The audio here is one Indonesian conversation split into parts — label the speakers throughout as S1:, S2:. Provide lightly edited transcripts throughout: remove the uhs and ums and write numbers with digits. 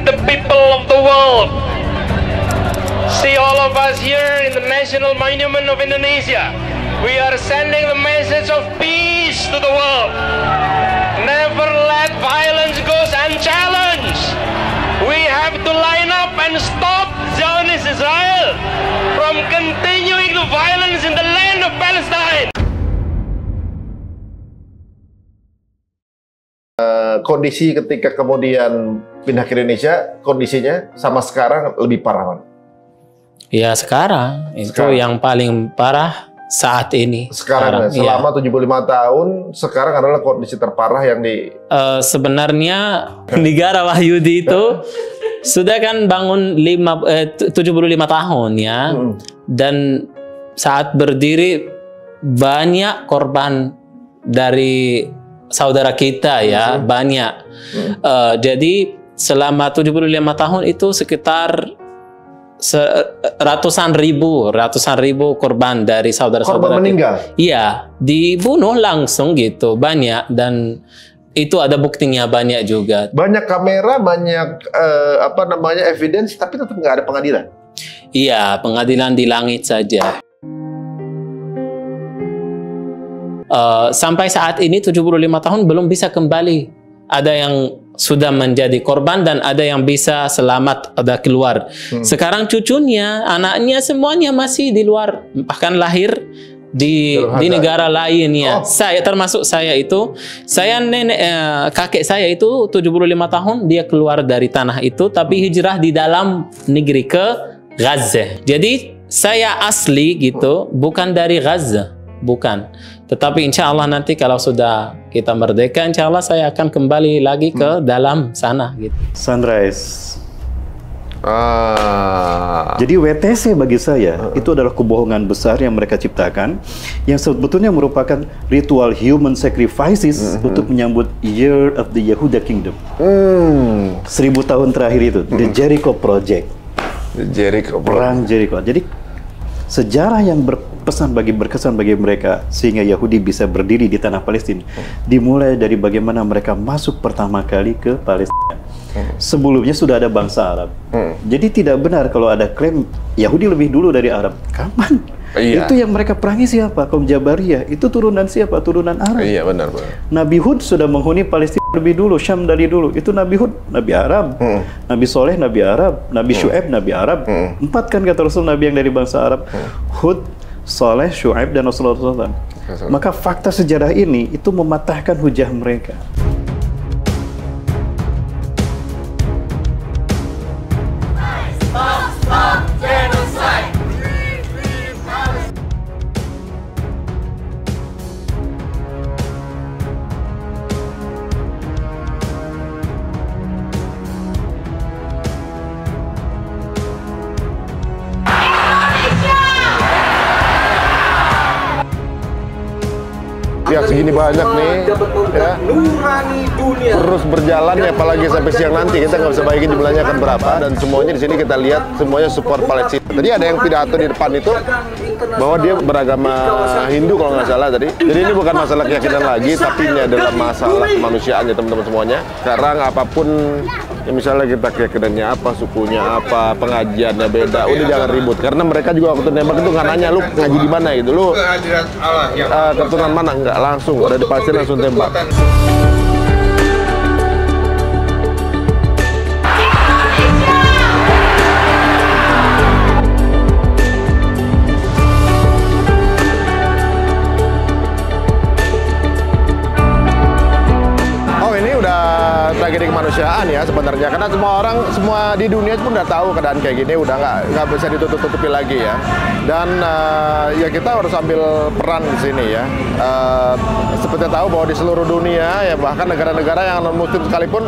S1: let the people of the world see all of us here in the National Monument of Indonesia. We are sending the message of peace to the world. Never let violence go unchallenged. We have to line up and stop Zionist Israel from continuing the violence in the land of Palestine.
S2: Kondisi ketika kemudian pindah ke Indonesia, kondisinya sama sekarang lebih parah, Man?
S3: Ya sekarang itu yang paling parah saat ini.
S2: Sekarang selama 75 tahun, sekarang adalah kondisi terparah yang di...
S3: Sebenarnya negara Wahyudi itu sudah kan bangun 75 tahun ya. Dan saat berdiri banyak korban dari saudara kita ya, banyak. Jadi selama 75 tahun itu sekitar ratusan ribu korban dari saudara-saudara.
S2: Korban meninggal?
S3: Iya, dibunuh langsung gitu, banyak. Dan itu ada buktinya banyak juga. Banyak
S2: kamera, banyak evidence, tapi tetap nggak ada pengadilan?
S3: Iya, pengadilan di langit saja. Sampai saat ini 75 tahun belum bisa kembali. Ada yang sudah menjadi korban dan ada yang bisa selamat, ada keluar. Sekarang cucunya, anaknya semuanya masih di luar, bahkan lahir di negara lain ya. Saya termasuk saya itu, kakek saya itu 75 tahun dia keluar dari tanah itu, tapi hijrah di dalam negeri ke Gaza. Jadi saya asli gitu, bukan dari Gaza, bukan. Tetapi insya Allah nanti kalau sudah kita merdeka, insya Allah saya akan kembali lagi ke dalam sana gitu.
S4: Sunrise. Jadi WTC bagi saya itu adalah kebohongan besar yang mereka ciptakan, yang sebetulnya merupakan ritual human sacrifices untuk menyambut Year of the Yehuda Kingdom. 1000 tahun terakhir itu, The Jericho Project. Perang Jericho. Jadi sejarah yang berkesan bagi mereka sehingga Yahudi bisa berdiri di tanah Palestina dimulai dari bagaimana mereka masuk pertama kali ke Palestina. Sebelumnya sudah ada bangsa Arab. Jadi tidak benar kalau ada klaim Yahudi lebih dulu dari Arab. Kapan? Itu yang mereka perangi siapa? Kaum Jabariyah. Itu turunan siapa? Turunan Arab.
S2: Iya, benar.
S4: Nabi Hud sudah menghuni Palestina lebih dulu, Syam dari dulu. Itu Nabi Hud, Nabi Arab. Nabi Soleh, Nabi Arab. Nabi Syu'aib, Nabi Arab. 4 kan kata Rasul Nabi yang dari bangsa Arab. Hud, Soleh, Syu'aib, dan Rasulullah SAW. Maka fakta sejarah ini itu mematahkan hujah mereka.
S2: Pihak segini banyak nih ya, terus berjalan ya, apalagi sampai siang nanti kita nggak bisa bayangin jumlahnya akan berapa. Dan semuanya di sini kita lihat semuanya support Palestina. Tadi ada yang pidato di depan itu bahwa dia beragama Hindu kalau nggak salah tadi. Jadi ini bukan masalah keyakinan lagi, tapi ini adalah masalah kemanusiaan ya teman-teman semuanya. Sekarang apapun ya, misalnya kita keyakinannya apa, sukunya apa, pengajiannya beda, udah jangan ribut. Karena mereka juga waktu nembak itu nggak nanya lu ngaji di mana gitu, lu keturunan mana, nggak, langsung udah di Palestina langsung tembak. Tragedi kemanusiaan ya sebenarnya, karena semua di dunia pun udah tahu keadaan kayak gini, udah nggak bisa ditutup-tutupi lagi ya. Dan ya kita harus ambil peran di sini ya. Seperti tahu bahwa di seluruh dunia ya, bahkan negara-negara yang non muslim sekalipun,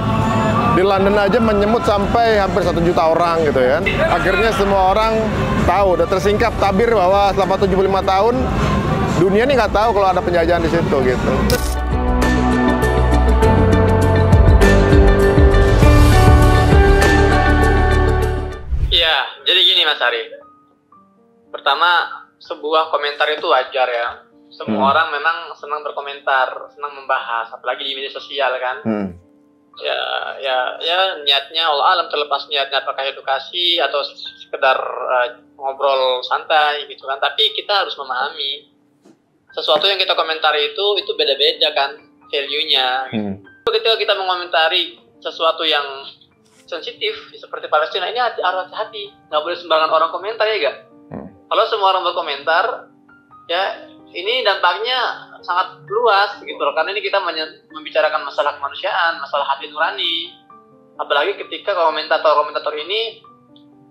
S2: di London aja menyemut sampai hampir 1 juta orang gitu ya. Akhirnya semua orang tahu, udah tersingkap tabir bahwa selama 75 tahun dunia ini nggak tahu kalau ada penjajahan di situ gitu.
S5: Iya, jadi gini Mas Ari. Pertama, sebuah komentar itu wajar ya. Semua orang memang senang berkomentar, senang membahas, apalagi di media sosial kan. ya niatnya Allah alam, terlepas niatnya apakah edukasi atau sekedar ngobrol santai gitu kan. Tapi kita harus memahami sesuatu yang kita komentari itu beda-beda kan value-nya. Ketika kita mengomentari sesuatu yang sensitif seperti Palestina, ini harus hati-hati, nggak boleh sembarangan orang komentar ya gak? Kalau semua orang berkomentar, ya ini dampaknya sangat luas gitu loh, karena ini kita membicarakan masalah kemanusiaan, masalah hati nurani. Apalagi ketika komentator ini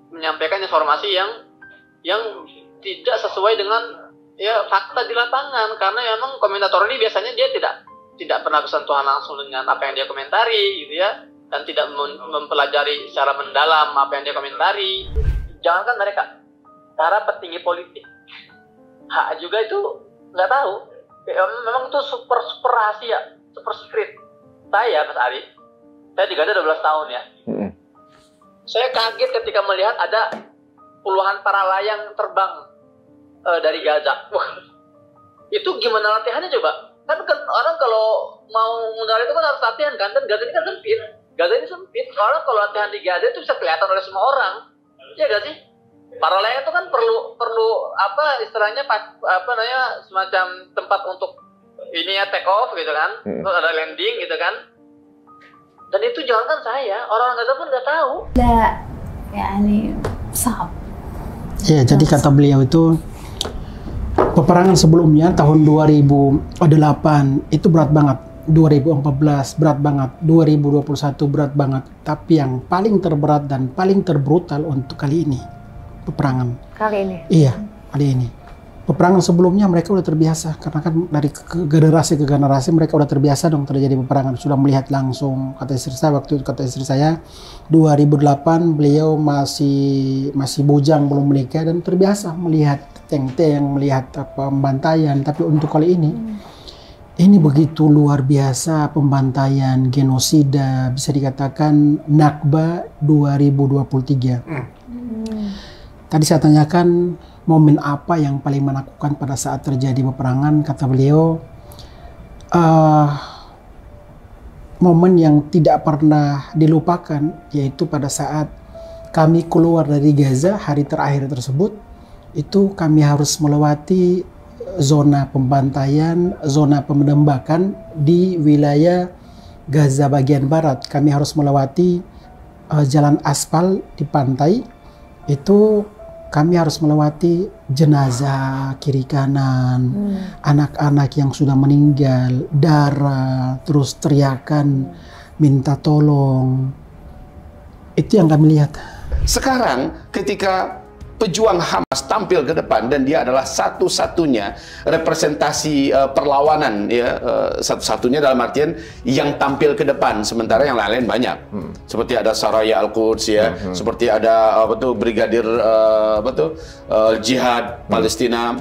S5: menyampaikan informasi yang tidak sesuai dengan ya fakta di lapangan, karena memang komentator ini biasanya dia tidak pernah bersentuhan langsung dengan apa yang dia komentari gitu ya, dan tidak mempelajari secara mendalam apa yang dia komentari. Jangankan mereka, para petinggi politik juga itu nggak tahu. Memang itu super rahasia, super secret. Saya, Mas Ari, saya di Gaza 12 tahun ya. Saya kaget ketika melihat ada puluhan para layang terbang dari Gaza. Wah, itu gimana latihannya coba? Kan orang kalau mau mengenal itu kan harus latihan kan, dan Gaza ini kan sempit. Gaza ini sempit. Orang kalau latihan di Gaza itu bisa kelihatan oleh semua orang. Iya gak sih? Para layang itu kan perlu apa istilahnya semacam tempat untuk ini ya take off gitu kan, terus ada landing gitu kan. Dan itu jangankan saya, orang Gaza pun nggak tahu.
S6: Ya ini sahab.
S7: Ya, jadi kata beliau itu peperangan sebelumnya tahun 2008 itu berat banget, 2014 berat banget, 2021 berat banget, tapi yang paling terberat dan paling terbrutal untuk kali ini peperangan. Kali ini? Iya, kali ini. Peperangan sebelumnya mereka udah terbiasa, karena kan dari generasi ke generasi mereka udah terbiasa dong terjadi peperangan, sudah melihat langsung. Kata istri saya 2008 beliau masih bujang, belum menikah, dan terbiasa melihat tank-tank, melihat pembantaian. Tapi untuk kali ini begitu luar biasa pembantaian, genosida, bisa dikatakan Nakba 2023. Tadi saya tanyakan momen apa yang paling menakutkan pada saat terjadi peperangan. Kata beliau, momen yang tidak pernah dilupakan, yaitu pada saat kami keluar dari Gaza, hari terakhir tersebut, itu kami harus melewati zona pembantaian, zona penembakan di wilayah Gaza bagian barat. Kami harus melewati jalan aspal di pantai, itu kami harus melewati jenazah kiri kanan, anak-anak yang sudah meninggal, darah, terus teriakan, minta tolong. Itu yang kami lihat.
S2: Sekarang ketika pejuang Hamas tampil ke depan dan dia adalah satu-satunya representasi perlawanan ya, satu-satunya dalam artian yang tampil ke depan, sementara yang lain-lain banyak. Seperti ada Saraya Al-Quds ya, seperti ada Brigadir Jihad Palestina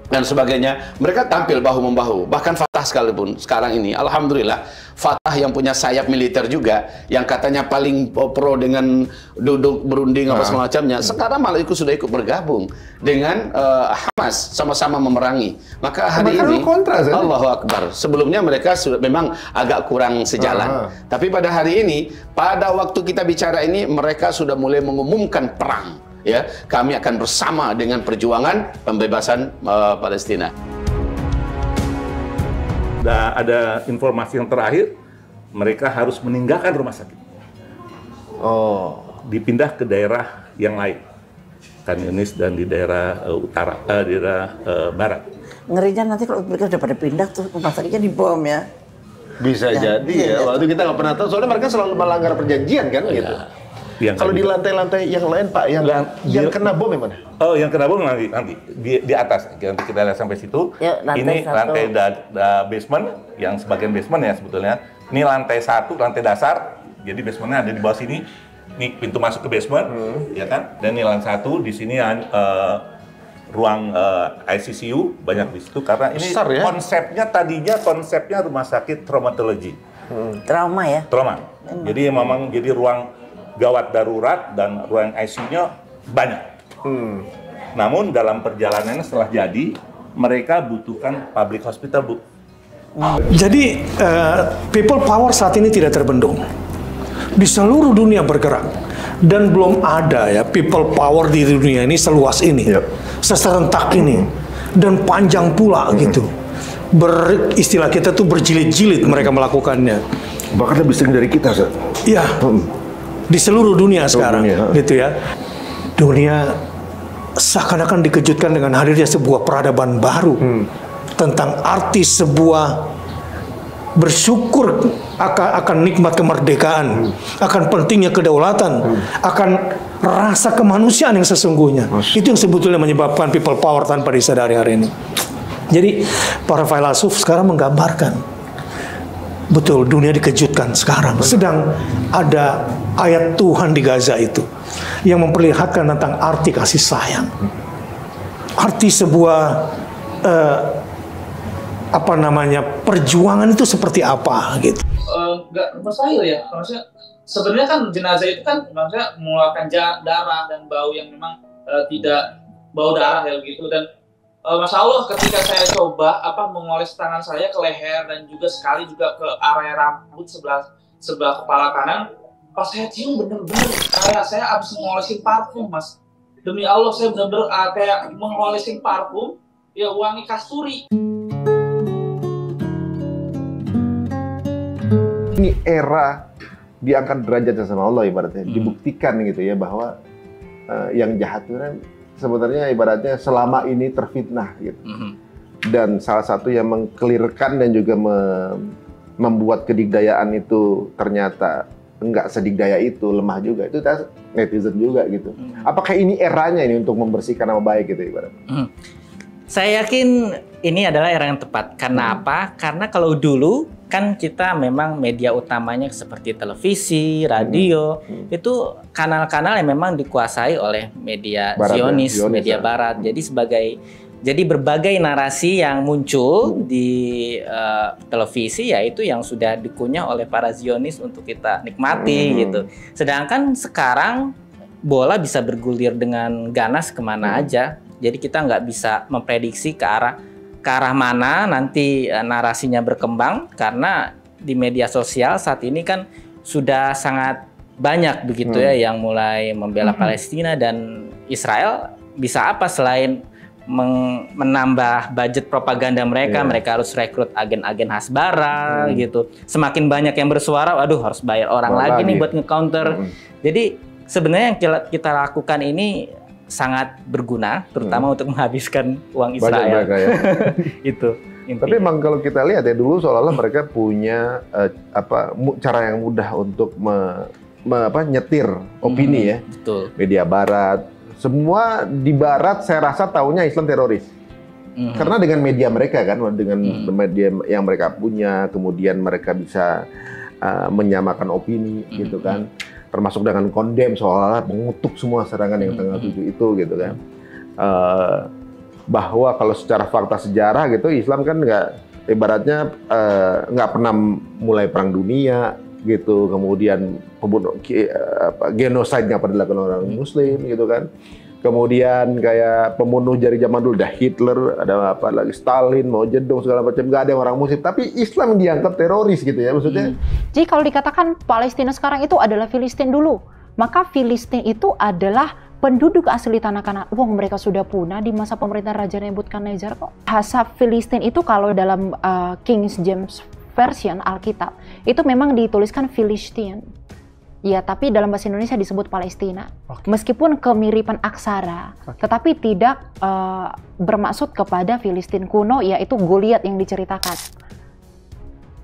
S2: dan sebagainya. Mereka tampil bahu-membahu. Bahkan Fatah sekalipun sekarang ini, alhamdulillah, Fatah yang punya sayap militer juga, yang katanya paling pro dengan duduk berunding apa semacamnya, sekarang malah sudah ikut bergabung dengan Hamas, sama-sama memerangi. Maka hari ini kontra, Allahu Akbar. Sebelumnya mereka memang agak kurang sejalan, tapi pada hari ini, pada waktu kita bicara ini, mereka sudah mulai mengumumkan perang. Ya, kami akan bersama dengan perjuangan pembebasan Palestina.
S8: Dan ada informasi yang terakhir, mereka harus meninggalkan rumah sakit. Dipindah ke daerah yang lain, Khan Yunis dan di daerah daerah barat. Ngerinya nanti kalau mereka sudah pada pindah tuh rumah sakitnya dibom ya.
S2: Bisa jadi ya. Waktu kita nggak pernah tahu, soalnya mereka selalu melanggar perjanjian kan gitu. Kalau di lantai-lantai yang lain Pak, yang kena bom yang mana?
S8: Oh, yang kena bom nanti di atas. Nanti kita lihat sampai situ. Ya, ini lantai basement, yang sebagian basement ya sebetulnya. Ini lantai 1, lantai dasar. Jadi basementnya ada di bawah sini. Ini pintu masuk ke basement, ya kan? Dan ini lantai 1, di sini ruang ICU banyak di situ karena ini besar, ya? konsepnya rumah sakit traumatologi.
S9: Trauma ya?
S8: Trauma. Jadi memang jadi ruang gawat darurat dan ruang ICU-nya banyak. Namun dalam perjalanannya setelah jadi, mereka butuhkan public hospital, Bu.
S9: Jadi people power saat ini tidak terbendung. Di seluruh dunia bergerak. Dan belum ada ya people power di dunia ini seluas ini. Seserentak ini. Dan panjang pula gitu. Istilah kita tuh berjilid-jilid mereka melakukannya.
S2: Bahkan lebih sering dari kita, Ustaz.
S9: Iya. Di seluruh dunia sekarang gitu ya. Dunia seakan-akan dikejutkan dengan hadirnya sebuah peradaban baru tentang arti sebuah bersyukur akan nikmat kemerdekaan, akan pentingnya kedaulatan, akan rasa kemanusiaan yang sesungguhnya. Itu yang sebetulnya menyebabkan people power tanpa disadari hari ini. Jadi para filsuf sekarang menggambarkan betul dunia dikejutkan sekarang. Sedang ada ayat Tuhan di Gaza itu yang memperlihatkan tentang arti kasih sayang, arti sebuah perjuangan itu seperti apa gitu.
S10: Nggak mustahil ya, maksudnya sebenarnya kan jenazah itu kan maksudnya mengeluarkan darah dan bau yang memang tidak bau darah ya begitu. Dan Masya Allah ketika saya coba mengoles tangan saya ke leher dan juga sekali juga ke area rambut sebelah kepala kanan, pas saya cium bener-bener kayak saya habis mengolesin parfum, Mas. Demi Allah saya bener-bener kayak mengolesin parfum ya wangi kasturi.
S2: Ini era diangkat derajatnya sama Allah ibaratnya, dibuktikan gitu ya bahwa yang jahat itu kan sebenarnya ibaratnya selama ini terfitnah gitu. Dan salah satu yang mengkelirkan dan juga membuat kedigdayaan itu ternyata enggak sedigdaya itu, lemah juga, itu netizen juga gitu. Apakah ini eranya ini untuk membersihkan nama baik gitu ibaratnya?
S11: Saya yakin ini adalah era yang tepat. Karena apa? Karena kalau dulu kan kita memang media utamanya seperti televisi, radio, itu kanal-kanal yang memang dikuasai oleh media Zionis, media Barat. Jadi berbagai narasi yang muncul di televisi yaitu yang sudah dikunyah oleh para Zionis untuk kita nikmati gitu. Sedangkan sekarang bola bisa bergulir dengan ganas kemana aja. Jadi kita nggak bisa memprediksi ke arah mana nanti narasinya berkembang, karena di media sosial saat ini kan sudah sangat banyak begitu ya yang mulai membela Palestina dan Israel. Bisa apa selain menambah budget propaganda mereka, mereka harus rekrut agen-agen Hasbara gitu. Semakin banyak yang bersuara, waduh harus bayar orang lagi nih buat nge-counter. Jadi sebenarnya yang kita lakukan ini sangat berguna, terutama untuk menghabiskan uang Israel.
S2: Ya.
S11: Itu. Intinya.
S2: Tapi memang kalau kita lihat ya dulu seolah-olah mereka punya cara yang mudah untuk nyetir opini ya.
S11: Betul.
S2: Media Barat, semua di Barat saya rasa taunya Islam teroris. Karena dengan media mereka kan, dengan media yang mereka punya, kemudian mereka bisa menyamakan opini gitu kan. Termasuk dengan kondem seolah-olah mengutuk semua serangan yang tanggal 7 itu gitu kan. Bahwa kalau secara fakta sejarah gitu Islam kan ibaratnya nggak pernah mulai perang dunia gitu, kemudian genosid nggak pernah dilakukan orang Muslim gitu kan. Kemudian kayak pembunuh dari zaman dulu, ada Hitler, ada apa lagi, Stalin, Mao Zedong, segala macam, nggak ada yang orang Muslim. Tapi Islam dianggap teroris gitu ya maksudnya.
S12: Jadi kalau dikatakan Palestina sekarang itu adalah Filistin dulu, maka Filistin itu adalah penduduk asli tanah Kanaan. Wong mereka sudah punah di masa pemerintahan Raja Nebukadnezar kok. Bahasa Filistin itu kalau dalam King James Version Alkitab itu memang dituliskan Filistin. Ya, tapi dalam bahasa Indonesia disebut Palestina. Meskipun kemiripan aksara, tetapi tidak bermaksud kepada Filistin kuno, yaitu Goliat yang diceritakan.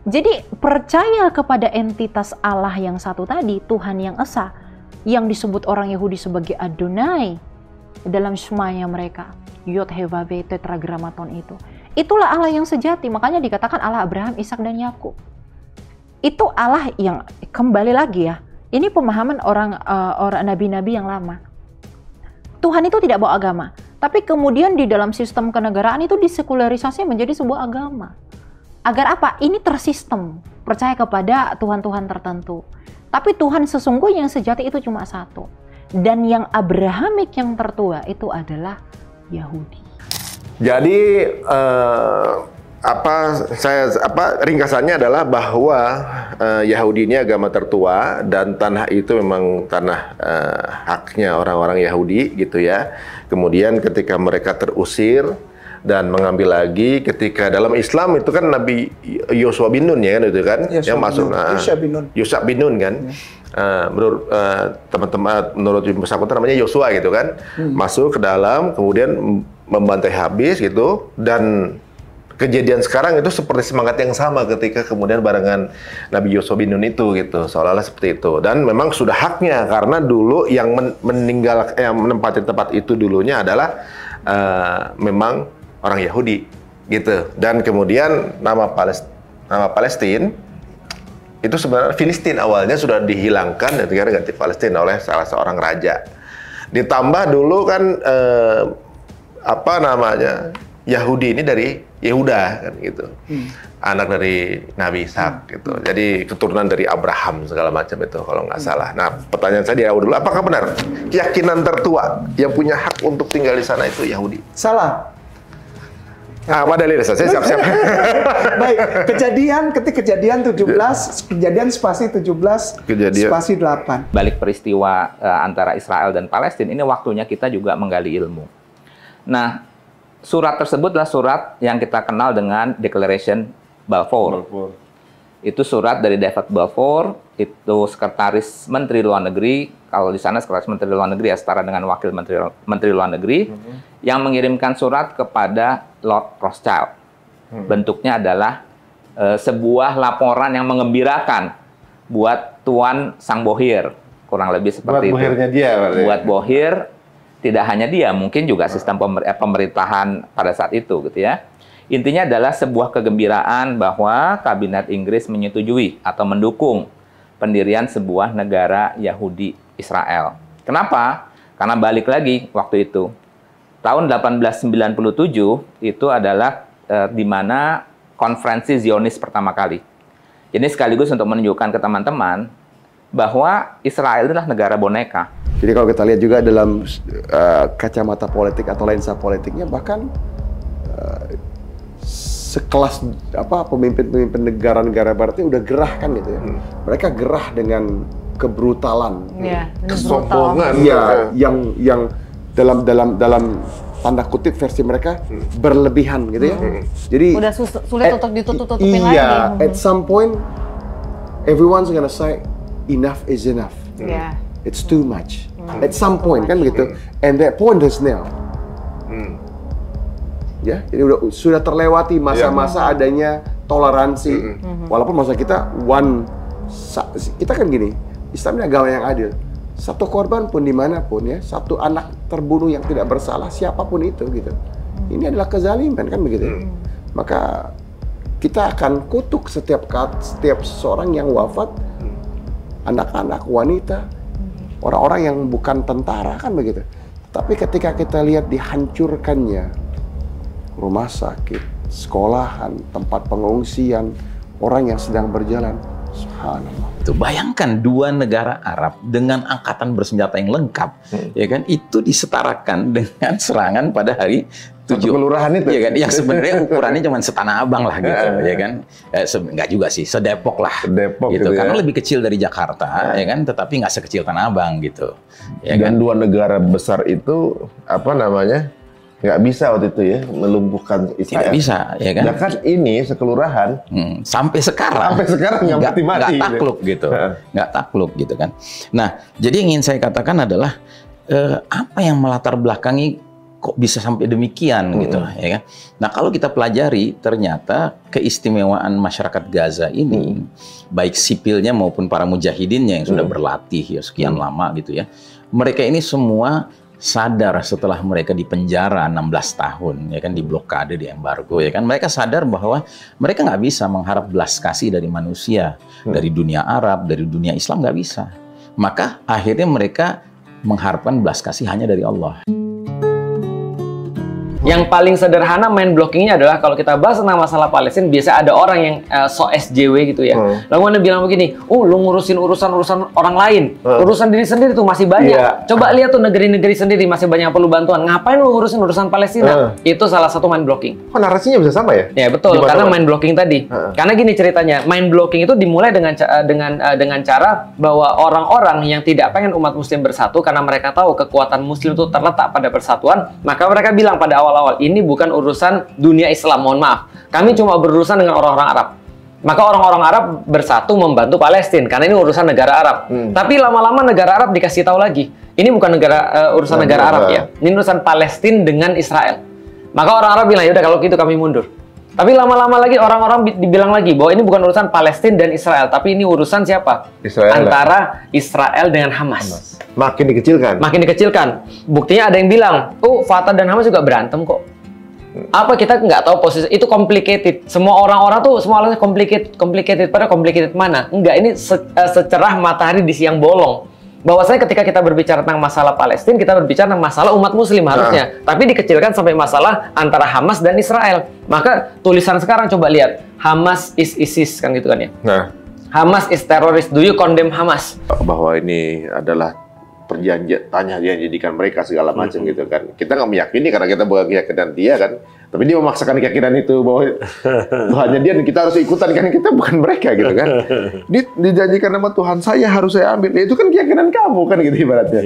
S12: Jadi percaya kepada entitas Allah yang satu tadi, Tuhan yang Esa, yang disebut orang Yahudi sebagai Adonai dalam Shema-nya mereka, Yod He Vav He Tetragrammaton itu. Itulah Allah yang sejati, makanya dikatakan Allah Abraham, Ishak dan Yakub. Itu Allah yang kembali lagi ya. Ini pemahaman orang nabi-nabi yang lama. Tuhan itu tidak bawa agama, tapi kemudian di dalam sistem kenegaraan itu disekularisasi menjadi sebuah agama. Agar apa? Ini tersistem, percaya kepada Tuhan-Tuhan tertentu. Tapi Tuhan sesungguhnya yang sejati itu cuma satu. Dan yang Abrahamik yang tertua itu adalah Yahudi.
S2: Jadi ringkasannya adalah bahwa Yahudi ini agama tertua dan tanah itu memang tanah haknya orang-orang Yahudi gitu ya. Kemudian ketika mereka terusir dan mengambil lagi, ketika dalam Islam itu kan Nabi Yosua bin Nun ya kan itu kan yang masuk Yusha bin Nun kan. Menurut teman-teman, menurut bersangkutan namanya Yosua gitu kan, masuk ke dalam kemudian membantai habis gitu. Dan kejadian sekarang itu seperti semangat yang sama ketika kemudian barengan Nabi Yosua bin Nun itu gitu, seolah-olah seperti itu. Dan memang sudah haknya karena dulu yang menempati tempat itu dulunya adalah memang orang Yahudi gitu. Dan kemudian nama Palestina itu sebenarnya Filistin awalnya sudah dihilangkan dan negara ganti Palestina oleh salah seorang raja. Ditambah dulu kan Yahudi ini dari Yehuda kan gitu. Anak dari Nabi Ishak gitu. Jadi keturunan dari Abraham segala macam itu kalau nggak salah. Nah, pertanyaan saya di awal dulu, apakah benar keyakinan tertua yang punya hak untuk tinggal di sana itu Yahudi?
S13: Salah.
S2: Pak Dalil, saya siap-siap.
S13: Baik, kejadian 17, kejadian spasi 17, spasi 8.
S14: Balik peristiwa antara Israel dan Palestina, ini waktunya kita juga menggali ilmu. Nah, surat tersebut adalah surat yang kita kenal dengan Declaration Balfour. Itu surat dari David Balfour, itu sekretaris Menteri Luar Negeri. Kalau di sana sekretaris Menteri Luar Negeri ya setara dengan wakil Menteri Luar Negeri yang mengirimkan surat kepada Lord Rothschild. Bentuknya adalah sebuah laporan yang mengembirakan buat Tuan Sang Bohir, kurang lebih seperti itu. Buat Bohirnya dia, buat Bohir. Tidak hanya dia, mungkin juga sistem pemerintahan pada saat itu, gitu ya. Intinya adalah sebuah kegembiraan bahwa kabinet Inggris menyetujui atau mendukung pendirian sebuah negara Yahudi Israel. Kenapa? Karena balik lagi waktu itu, tahun 1897 itu adalah di mana konferensi Zionis pertama kali. Jadi sekaligus untuk menunjukkan ke teman-teman bahwa Israel adalah negara boneka.
S15: Jadi kalau kita lihat juga dalam kacamata politik atau lensa politiknya, bahkan sekelas pemimpin-pemimpin negara-negara barat ini udah gerah kan gitu ya. Mereka gerah dengan kebrutalan, kesombongan, yang dalam tanda kutip versi mereka berlebihan gitu ya. Jadi
S12: udah sulit untuk ditutup-tutupin lagi.
S15: Iya, at some point everyone's gonna say enough is enough. It's too much. At some point kan begitu. And that point is now. Ya, jadi sudah terlewati masa-masa adanya toleransi. Walaupun masa kita kita kan gini, Islam ini agama yang adil. Satu korban pun dimanapun ya, satu anak terbunuh yang tidak bersalah siapapun itu gitu. Ini adalah kezaliman kan begitu. Maka kita akan kutuk setiap seseorang yang wafat, anak-anak, wanita, orang-orang yang bukan tentara kan begitu. Tapi ketika kita lihat dihancurkannya rumah sakit, sekolahan, tempat pengungsian, orang yang sedang berjalan, subhanallah.
S16: Itu bayangkan dua negara Arab dengan angkatan bersenjata yang lengkap, ya kan? Itu disetarakan dengan serangan pada hari 7 kelurahan itu, ya kan? Yang sebenarnya ukurannya cuma setanah Abang lah gitu, ya kan? Enggak juga sih, sedepok lah, gitu. Karena lebih kecil dari Jakarta, ya kan? Tetapi nggak sekecil Tanah Abang gitu. Ya
S2: Dan
S16: kan?
S2: dua negara besar itu nggak bisa waktu itu ya melumpuhkan Israel.
S16: Tidak bisa, ya kan?
S2: Nah kan ini sekelurahan
S16: sampai sekarang nggak takluk gitu, nggak takluk gitu kan. Nah, jadi yang ingin saya katakan adalah apa yang melatar belakangi kok bisa sampai demikian gitu, ya kan? Nah, kalau kita pelajari ternyata keistimewaan masyarakat Gaza ini, baik sipilnya maupun para mujahidinnya yang sudah berlatih ya sekian lama gitu ya, mereka ini semua sadar setelah mereka dipenjara 16 tahun, ya kan, diblokade, di embargo, ya kan, mereka sadar bahwa mereka nggak bisa mengharap belas kasih dari manusia, dari dunia Arab, dari dunia Islam, nggak bisa. Maka akhirnya mereka mengharapkan belas kasih hanya dari Allah.
S17: Yang paling sederhana mind blockingnya adalah kalau kita bahas tentang masalah Palestina, biasa ada orang yang so SJW gitu ya. Lalu Anda bilang begini, lu ngurusin urusan orang lain, urusan diri sendiri tuh masih banyak. Coba lihat tuh negeri-negeri sendiri masih banyak yang perlu bantuan. Ngapain lu ngurusin urusan Palestina? Itu salah satu mind blocking.
S2: Narasinya bisa sama ya?
S17: Ya betul, karena mind blocking tadi. Karena gini ceritanya, mind blocking itu dimulai dengan cara bahwa orang-orang yang tidak pengen umat Muslim bersatu karena mereka tahu kekuatan Muslim itu terletak pada persatuan, maka mereka bilang pada awal-awal, ini bukan urusan dunia Islam, mohon maaf. Kami cuma berurusan dengan orang-orang Arab. Maka orang-orang Arab bersatu membantu Palestina karena ini urusan negara Arab. Tapi lama-lama negara Arab dikasih tahu lagi, ini bukan urusan negara Arab ya. Ini urusan Palestina dengan Israel. Maka orang Arab bilang, ya udah kalau gitu kami mundur. Tapi lama-lama lagi orang-orang dibilang lagi bahwa ini bukan urusan Palestina dan Israel, tapi ini urusan siapa? Antara Israel dengan Hamas.
S2: Makin dikecilkan. Makin
S17: dikecilkan. Buktinya ada yang bilang, Fatah dan Hamas juga berantem kok. Apa kita nggak tahu posisi itu complicated. Semua orang-orang tuh semua alasannya complicated. Pada complicated mana? Enggak, ini secerah matahari di siang bolong. Bahwasanya ketika kita berbicara tentang masalah Palestina, kita berbicara tentang masalah umat Muslim harusnya. Tapi dikecilkan sampai masalah antara Hamas dan Israel. Maka tulisan sekarang coba lihat, Hamas is ISIS kan gitu kan ya. Hamas is terrorist. Do you condemn Hamas?
S2: Bahwa ini adalah perjanjian, jadikan mereka segala macam gitu kan. Kita nggak meyakini karena kita bukan keyakinan dia kan. Tapi dia memaksakan keyakinan itu bahwa Tuhannya dia dan kita harus ikutan kan, kita bukan mereka gitu kan. Dijanjikan nama Tuhan saya harus saya ambil. Ya, itu kan keyakinan kamu kan gitu ibaratnya.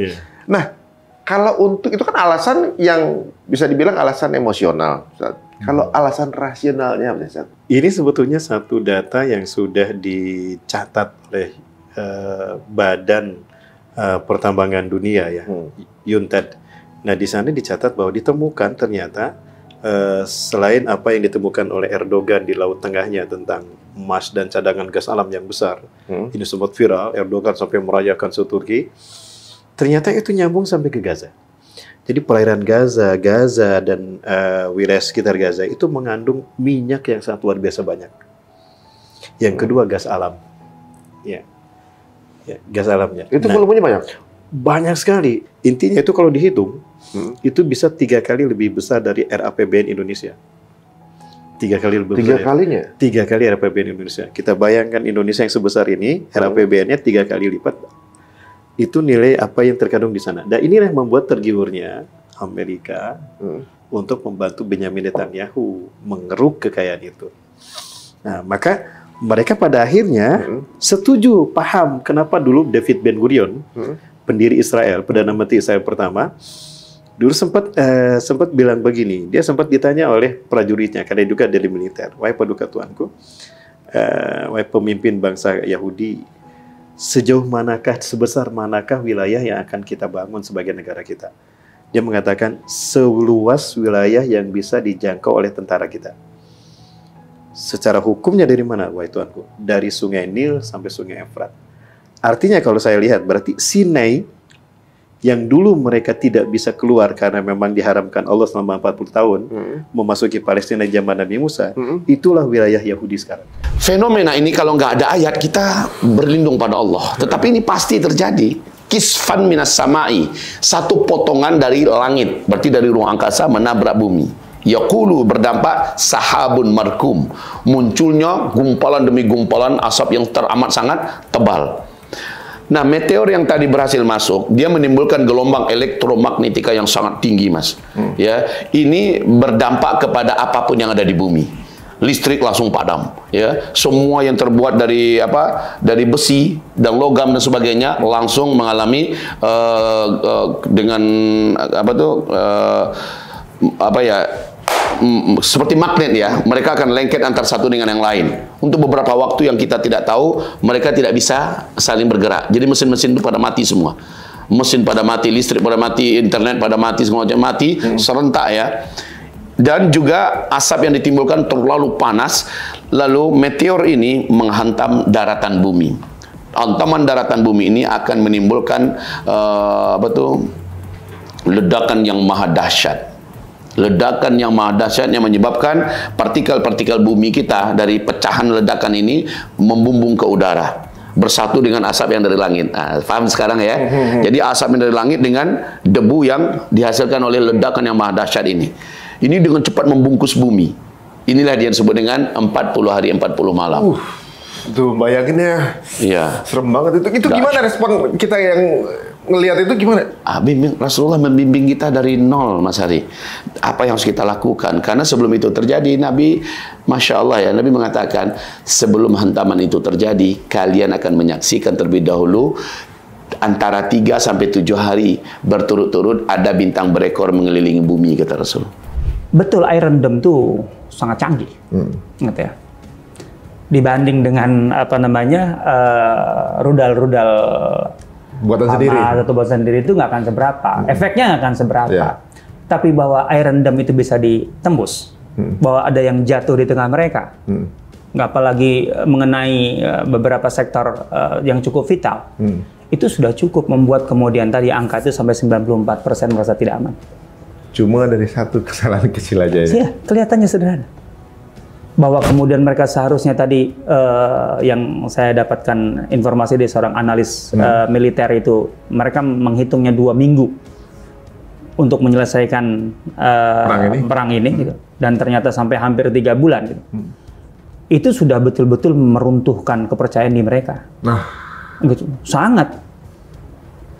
S2: Nah, kalau untuk itu kan alasan yang bisa dibilang alasan emosional. Kalau alasan rasionalnya apa Ustaz?
S4: Ini sebetulnya satu data yang sudah dicatat oleh Badan Pertambangan Dunia ya, UNTAD. Nah, di sana dicatat bahwa ditemukan ternyata selain apa yang ditemukan oleh Erdogan di Laut Tengahnya tentang emas dan cadangan gas alam yang besar, ini sempat viral, Erdogan sampai merayakan seTurki, ternyata itu nyambung sampai ke Gaza. Jadi perairan Gaza dan wilayah sekitar Gaza itu mengandung minyak yang sangat luar biasa banyak. Yang kedua gas alam, ya gas alamnya.
S2: Itu volumenya banyak?
S4: Banyak sekali. Intinya itu kalau dihitung, itu bisa 3 kali lebih besar dari RAPBN Indonesia. 3 kali lebih besar.
S2: 3 kalinya?
S4: 3 kali RAPBN Indonesia. Kita bayangkan Indonesia yang sebesar ini, RAPBN-nya 3 kali lipat. Itu nilai apa yang terkandung di sana. Dan inilah yang membuat tergiurnya Amerika untuk membantu Benjamin Netanyahu mengeruk kekayaan itu. Nah, maka mereka pada akhirnya setuju, paham kenapa dulu David Ben Gurion, pendiri Israel, Perdana Menteri Israel pertama, dulu sempat bilang begini. Dia sempat ditanya oleh prajuritnya, karena juga dari militer, wahai paduka Tuanku, wahai pemimpin bangsa Yahudi, sejauh manakah, sebesar manakah wilayah yang akan kita bangun sebagai negara kita? Dia mengatakan seluas wilayah yang bisa dijangkau oleh tentara kita. Secara hukumnya dari mana, wahai Tuanku? Dari Sungai Nil sampai Sungai Efrat. Artinya kalau saya lihat berarti Sinai yang dulu mereka tidak bisa keluar karena memang diharamkan Allah selama 40 tahun memasuki Palestina zaman Nabi Musa, itulah wilayah Yahudi sekarang.
S18: Fenomena ini kalau nggak ada ayat kita berlindung pada Allah. Tetapi ini pasti terjadi. Kisfan minas samai, satu potongan dari langit, berarti dari ruang angkasa menabrak bumi. Yaqulu berdampak sahabun markum, munculnya gumpalan demi gumpalan asap yang teramat sangat tebal. Nah, meteor yang tadi berhasil masuk, dia menimbulkan gelombang elektromagnetika yang sangat tinggi, Mas. Ya, ini berdampak kepada apapun yang ada di bumi. Listrik langsung padam, ya. Semua yang terbuat dari dari besi dan logam dan sebagainya langsung mengalami dengan seperti magnet ya, mereka akan lengket antar satu dengan yang lain. Untuk beberapa waktu yang kita tidak tahu, mereka tidak bisa saling bergerak. Jadi mesin-mesin itu pada mati semua. Mesin pada mati, listrik pada mati, internet pada mati, semua macam mati, serentak ya. Dan juga asap yang ditimbulkan terlalu panas, lalu meteor ini menghantam daratan bumi. Hantaman daratan bumi ini akan menimbulkan ledakan yang maha dahsyat. Ledakan yang maha dahsyat yang menyebabkan partikel-partikel bumi kita dari pecahan ledakan ini membumbung ke udara, bersatu dengan asap yang dari langit. Nah, paham sekarang ya? Jadi asap yang dari langit dengan debu yang dihasilkan oleh ledakan yang maha dahsyat ini. Ini dengan cepat membungkus bumi. Inilah dia disebut dengan 40 hari 40 malam.
S2: Tuh bayangin ya.
S18: Iya.
S2: Serem banget itu. Itu gimana respon kita yang ngelihat itu gimana?
S18: Rasulullah membimbing kita dari nol, Mas Hari. Apa yang harus kita lakukan? Karena sebelum itu terjadi, Nabi, Masya Allah ya, Nabi mengatakan, sebelum hantaman itu terjadi, kalian akan menyaksikan terlebih dahulu, antara 3 sampai 7 hari berturut-turut ada bintang berekor mengelilingi bumi, kata Rasul.
S11: Betul, Iron Dome tuh sangat canggih. Gitu ya. Dibanding dengan apa namanya rudal-rudal
S2: buatan sendiri
S11: atau buatan sendiri itu nggak akan seberapa, efeknya nggak akan seberapa. Tapi bahwa Iron Dome itu bisa ditembus, bahwa ada yang jatuh di tengah mereka, nggak apalagi mengenai beberapa sektor yang cukup vital, itu sudah cukup membuat kemudian tadi angka itu sampai 94% merasa tidak aman.
S2: Cuma dari satu kesalahan kecil aja ya.
S11: Iya, kelihatannya sederhana. Bahwa kemudian mereka seharusnya tadi yang saya dapatkan informasi dari seorang analis militer itu, mereka menghitungnya 2 minggu untuk menyelesaikan perang ini gitu. Dan ternyata sampai hampir 3 bulan gitu. Itu sudah betul-betul meruntuhkan kepercayaan di mereka. Gitu. Sangat.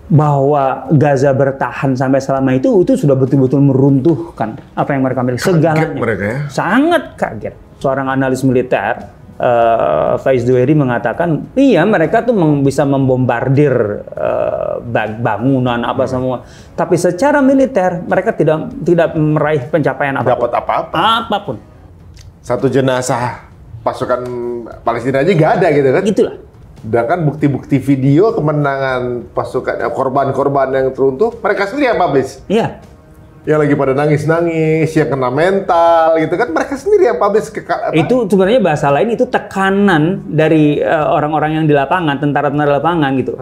S11: Bahwa Gaza bertahan sampai selama itu sudah betul-betul meruntuhkan apa yang mereka miliki. Segalanya.
S2: Mereka ya?
S11: Sangat kaget. Seorang analis militer, Faiz Duheri mengatakan, iya mereka tuh bisa membombardir bangunan apa semua, tapi secara militer mereka tidak meraih pencapaian apapun.
S2: Dapat apa-apa?
S11: Apapun.
S2: Satu jenazah pasukan Palestina aja nggak ada gitu kan?
S11: Itulah.
S2: Dan kan bukti-bukti video kemenangan pasukan korban-korban yang teruntuh mereka sendiri yang publish.
S11: Iya.
S2: Yang lagi pada nangis-nangis, yang kena mental gitu kan, mereka sendiri yang publish.
S11: Itu sebenarnya bahasa lain itu tekanan dari orang-orang yang di lapangan, tentara-tentara lapangan gitu,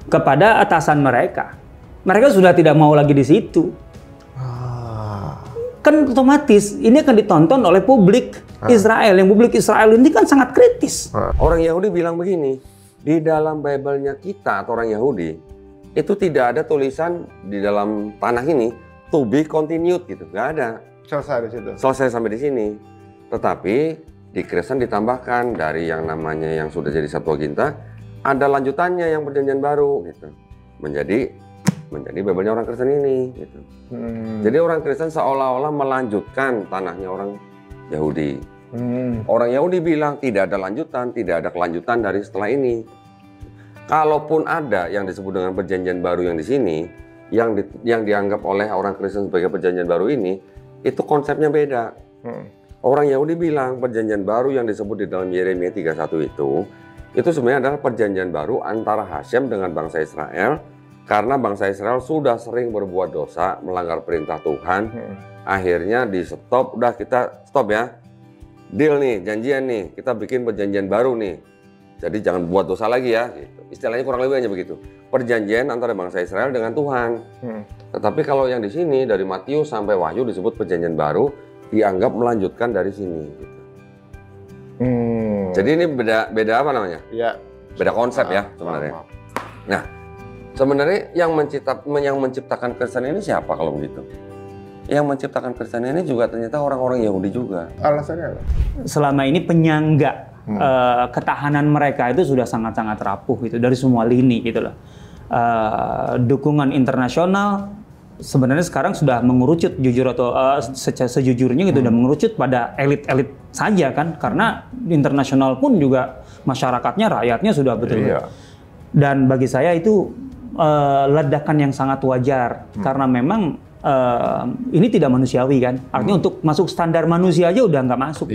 S11: kepada atasan mereka. Mereka sudah tidak mau lagi di situ. Kan otomatis ini akan ditonton oleh publik Israel. Yang publik Israel ini kan sangat kritis.
S19: Orang Yahudi bilang begini, di dalam Bible-nya kita atau orang Yahudi, itu tidak ada tulisan di dalam tanah ini to be continued gitu, nggak ada.
S2: Selesai di situ.
S19: Selesai sampai di sini. Tetapi di Kristen ditambahkan dari yang namanya yang sudah jadi Septuaginta, ada lanjutannya yang perjanjian baru gitu. Menjadi Bible-nya orang Kristen ini gitu. Jadi orang Kristen seolah-olah melanjutkan tanahnya orang Yahudi. Orang Yahudi bilang tidak ada lanjutan, tidak ada kelanjutan dari setelah ini. Kalaupun ada yang disebut dengan perjanjian baru yang di sini, yang dianggap oleh orang Kristen sebagai perjanjian baru ini, itu konsepnya beda. Orang Yahudi bilang perjanjian baru yang disebut di dalam Yeremia 31 itu sebenarnya adalah perjanjian baru antara Hashem dengan bangsa Israel, karena bangsa Israel sudah sering berbuat dosa, melanggar perintah Tuhan. Akhirnya di stop, udah kita stop ya, deal nih, janjian nih, kita bikin perjanjian baru nih. Jadi jangan buat dosa lagi ya, gitu. Istilahnya kurang lebih hanya begitu. Perjanjian antara bangsa Israel dengan Tuhan. Tetapi kalau yang di sini dari Matius sampai Wahyu disebut perjanjian baru, dianggap melanjutkan dari sini. Gitu. Jadi ini beda apa namanya?
S2: Ya.
S19: Beda konsep ya sebenarnya. Nah, sebenarnya yang menciptakan Kristen ini siapa kalau begitu? Yang menciptakan Kristen ini juga ternyata orang-orang Yahudi juga.
S2: Alasannya apa?
S11: Selama ini penyangga ketahanan mereka itu sudah sangat-sangat rapuh gitu dari semua lini gitu loh. Dukungan internasional sebenarnya sekarang sudah mengerucut jujur atau sejujurnya gitu, udah mengerucut pada elit-elit saja kan, karena internasional pun juga masyarakatnya, rakyatnya sudah betul. Dan bagi saya itu ledakan yang sangat wajar karena memang ini tidak manusiawi kan, artinya untuk masuk standar manusia aja udah nggak masuk.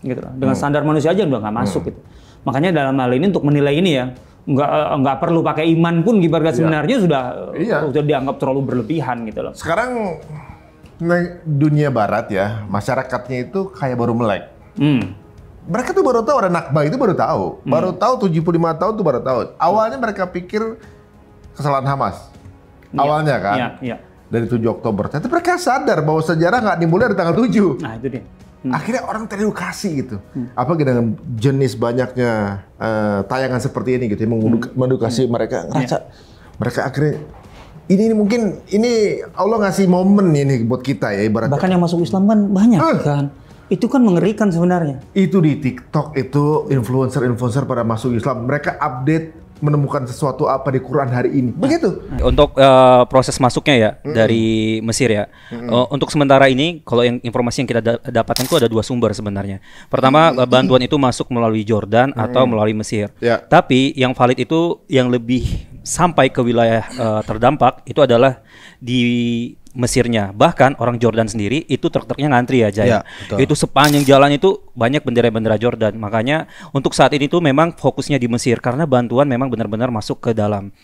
S11: Gitu loh. Dengan standar manusia aja udah nggak masuk gitu. Makanya dalam hal ini untuk menilai ini ya nggak perlu pakai iman pun ibarat sebenarnya sudah dianggap terlalu berlebihan gitu loh.
S2: Sekarang dunia barat ya, masyarakatnya itu kayak baru melek. Mereka tuh baru tahu ada Nakba, itu baru tahu. Baru tahu 75 tahun tuh baru tahu. Awalnya mereka pikir kesalahan Hamas. Awalnya kan. Dari 7 Oktober. Tapi mereka sadar bahwa sejarah nggak dimulai dari tanggal 7.
S11: Nah, itu dia.
S2: Akhirnya orang teredukasi gitu. Apalagi dengan jenis banyaknya tayangan seperti ini gitu, mengedukasi mereka. Ngerasa mereka akhirnya Ini mungkin Allah ngasih momen ini buat kita ya ibaratnya.
S20: Bahkan yang masuk Islam kan banyak kan. Itu kan mengerikan sebenarnya.
S2: Itu di TikTok itu influencer pada masuk Islam. Mereka update menemukan sesuatu apa di Quran hari ini. Begitu.
S21: Untuk proses masuknya ya dari Mesir ya. Untuk sementara ini kalau yang informasi yang kita dapatkan itu ada 2 sumber sebenarnya. Pertama bantuan itu masuk melalui Jordan atau melalui Mesir. Tapi yang valid itu yang lebih sampai ke wilayah terdampak itu adalah di Mesirnya. Bahkan orang Jordan sendiri itu truk-truknya ngantri aja ya. Itu sepanjang jalan itu banyak bendera-bendera Jordan. Makanya untuk saat ini tuh memang fokusnya di Mesir karena bantuan memang benar-benar masuk ke dalam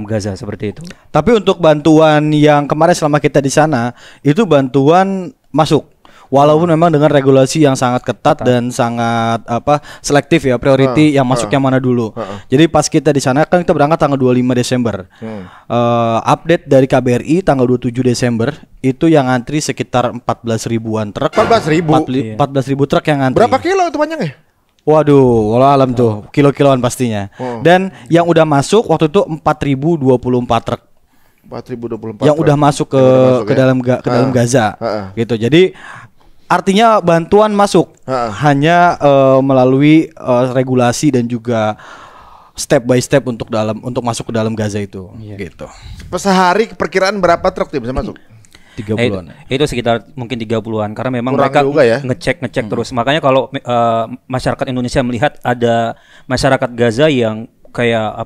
S21: Gaza seperti itu.
S22: Tapi untuk bantuan yang kemarin selama kita di sana itu bantuan masuk. Walaupun memang dengan regulasi yang sangat ketat dan sangat selektif ya, priority yang masuk yang mana dulu. Jadi pas kita di sana kan kita berangkat tanggal 25 Desember. Update dari KBRI tanggal 27 Desember itu yang ngantri sekitar 14 ribuan truk.
S2: 14
S22: ribu truk yang ngantri.
S2: Berapa kilo itu panjangnya?
S22: Waduh, walau alam tuh, kilo-kiloan pastinya. Dan yang udah masuk waktu itu 4024 truk.
S2: 4024
S22: yang udah masuk ke dalam Gaza gitu. Jadi artinya bantuan masuk hanya melalui regulasi dan juga step by step untuk masuk ke dalam Gaza itu gitu.
S2: Sehari perkiraan berapa truk bisa masuk?
S22: 30-an.
S21: Itu sekitar mungkin 30-an karena memang
S2: kurang
S21: mereka
S2: juga ya?
S21: ngecek terus. Makanya kalau masyarakat Indonesia melihat ada masyarakat Gaza yang kayak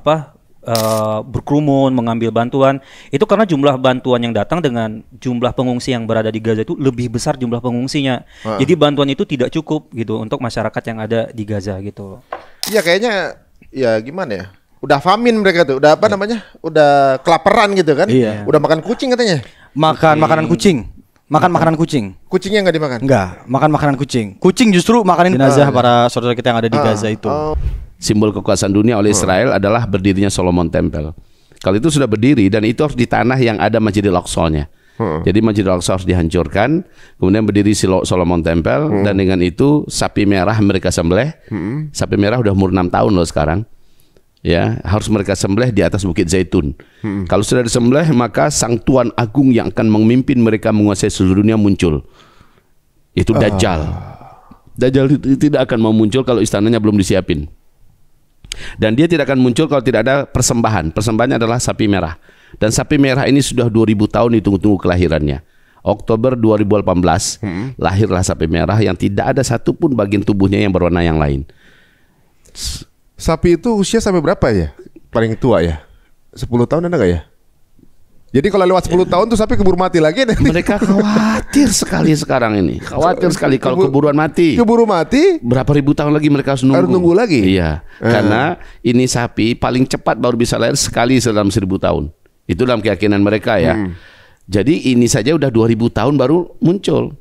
S21: berkerumun mengambil bantuan, itu karena jumlah bantuan yang datang dengan jumlah pengungsi yang berada di Gaza itu lebih besar jumlah pengungsinya. Jadi bantuan itu tidak cukup gitu untuk masyarakat yang ada di Gaza gitu.
S2: Iya kayaknya ya gimana ya? Udah famine mereka tuh, udah udah kelaparan gitu kan?
S22: Iya.
S2: Udah makan kucing katanya.
S22: Makan makanan kucing. Makan makanan kucing.
S2: Kucingnya nggak dimakan?
S22: Enggak, makan makanan kucing. Kucing justru makanin jenazah para saudara kita yang ada di Gaza itu.
S18: Simbol kekuasaan dunia oleh Israel adalah berdirinya Solomon Temple. Kalau itu sudah berdiri dan itu harus di tanah yang ada Masjidil Aqsa-nya. Jadi Masjidil Aqsa harus dihancurkan, kemudian berdiri Solomon Temple dan dengan itu sapi merah mereka sembelih. Sapi merah udah umur 6 tahun loh sekarang. Ya, harus mereka sembelih di atas Bukit Zaitun. Kalau sudah disembelih maka Sang Tuan Agung yang akan memimpin mereka menguasai seluruh dunia muncul. Itu Dajjal. Dajjal tidak akan mau muncul kalau istananya belum disiapin. Dan dia tidak akan muncul kalau tidak ada persembahan. Persembahannya adalah sapi merah. Dan sapi merah ini sudah 2000 tahun ditunggu-tunggu kelahirannya. Oktober 2018 lahirlah sapi merah yang tidak ada satupun bagian tubuhnya yang berwarna yang lain.
S2: Sapi itu usia sampai berapa ya? Paling tua ya? 10 tahun ada nggak ya? Jadi kalau lewat 10 tahun tuh sapi keburu mati lagi nanti.
S18: Mereka khawatir sekali sekarang ini. Khawatir sekali kalau keburuan mati.
S2: Keburu mati?
S18: Berapa ribu tahun lagi mereka harus nunggu.
S2: Harus nunggu lagi?
S18: Iya. Karena ini sapi paling cepat baru bisa lahir sekali dalam 1000 tahun. Itu dalam keyakinan mereka ya. Jadi ini saja udah 2000 tahun baru muncul.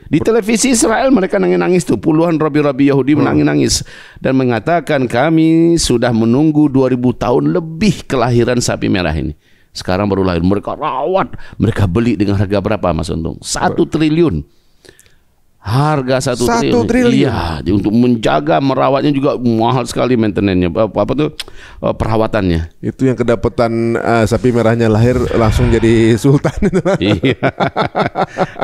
S18: Di televisi Israel mereka nangis-nangis tuh. Puluhan rabi-rabi Yahudi menangis-nangis. Dan mengatakan kami sudah menunggu 2000 tahun lebih kelahiran sapi merah ini. Sekarang baru lahir, mereka rawat, mereka beli dengan harga berapa Mas Untung? 1 triliun. Harga 1 triliun. Iya, untuk menjaga, merawatnya juga mahal sekali maintenance-nya. Perawatannya.
S2: Itu yang kedapatan sapi merahnya lahir langsung jadi sultan.
S18: Iya.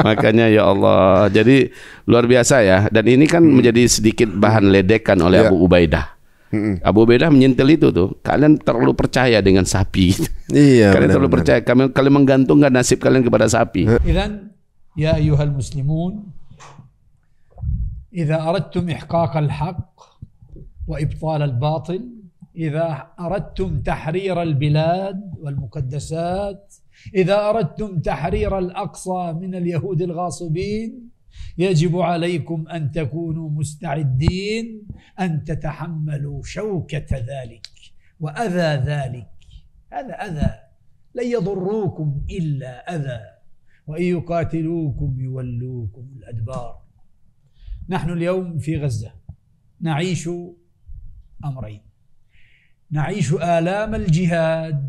S18: Makanya ya Allah, jadi luar biasa ya. Dan ini kan menjadi sedikit bahan ledekan oleh Abu Ubaidah. Abu Ubaidah menyentil itu tuh. Kalian terlalu percaya dengan sapi.
S2: Iya.
S18: Kalian terlalu percaya. Kalian menggantungkan nasib kalian kepada sapi.
S23: Idzan ya ayyuhal muslimun, idza aradtum ihqaq al-haqq wa ibtal al-batil, idza aradtum tahrir al-bilad wal muqaddasat, idza aradtum tahrir al-aqsa min al-yahud al-ghasibin, يجب عليكم أن تكونوا مستعدين أن تتحملوا شوكة ذلك وأذى ذلك. هذا أذى لن يضروكم إلا أذى وإن يقاتلوكم يولوكم الأدبار. نحن اليوم في غزة نعيش أمرين. نعيش آلام الجهاد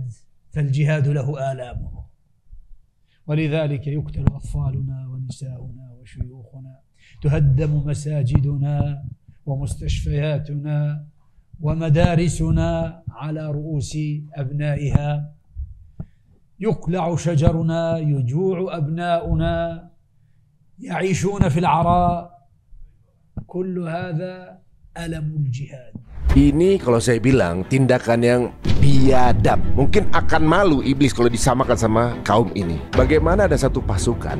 S23: فالجهاد له آلامه، ولذلك يقتل أطفالنا ونساؤنا وشيوخنا، تهدم مساجدنا ومستشفياتنا ومدارسنا على رؤوس أبنائها. يقلع شجرنا يجوع أبناؤنا يعيشون في العراء كل هذا ألم الجهاد.
S1: Ini kalau saya bilang tindakan yang biadab. Mungkin akan malu iblis kalau disamakan sama kaum ini. Bagaimana ada satu pasukan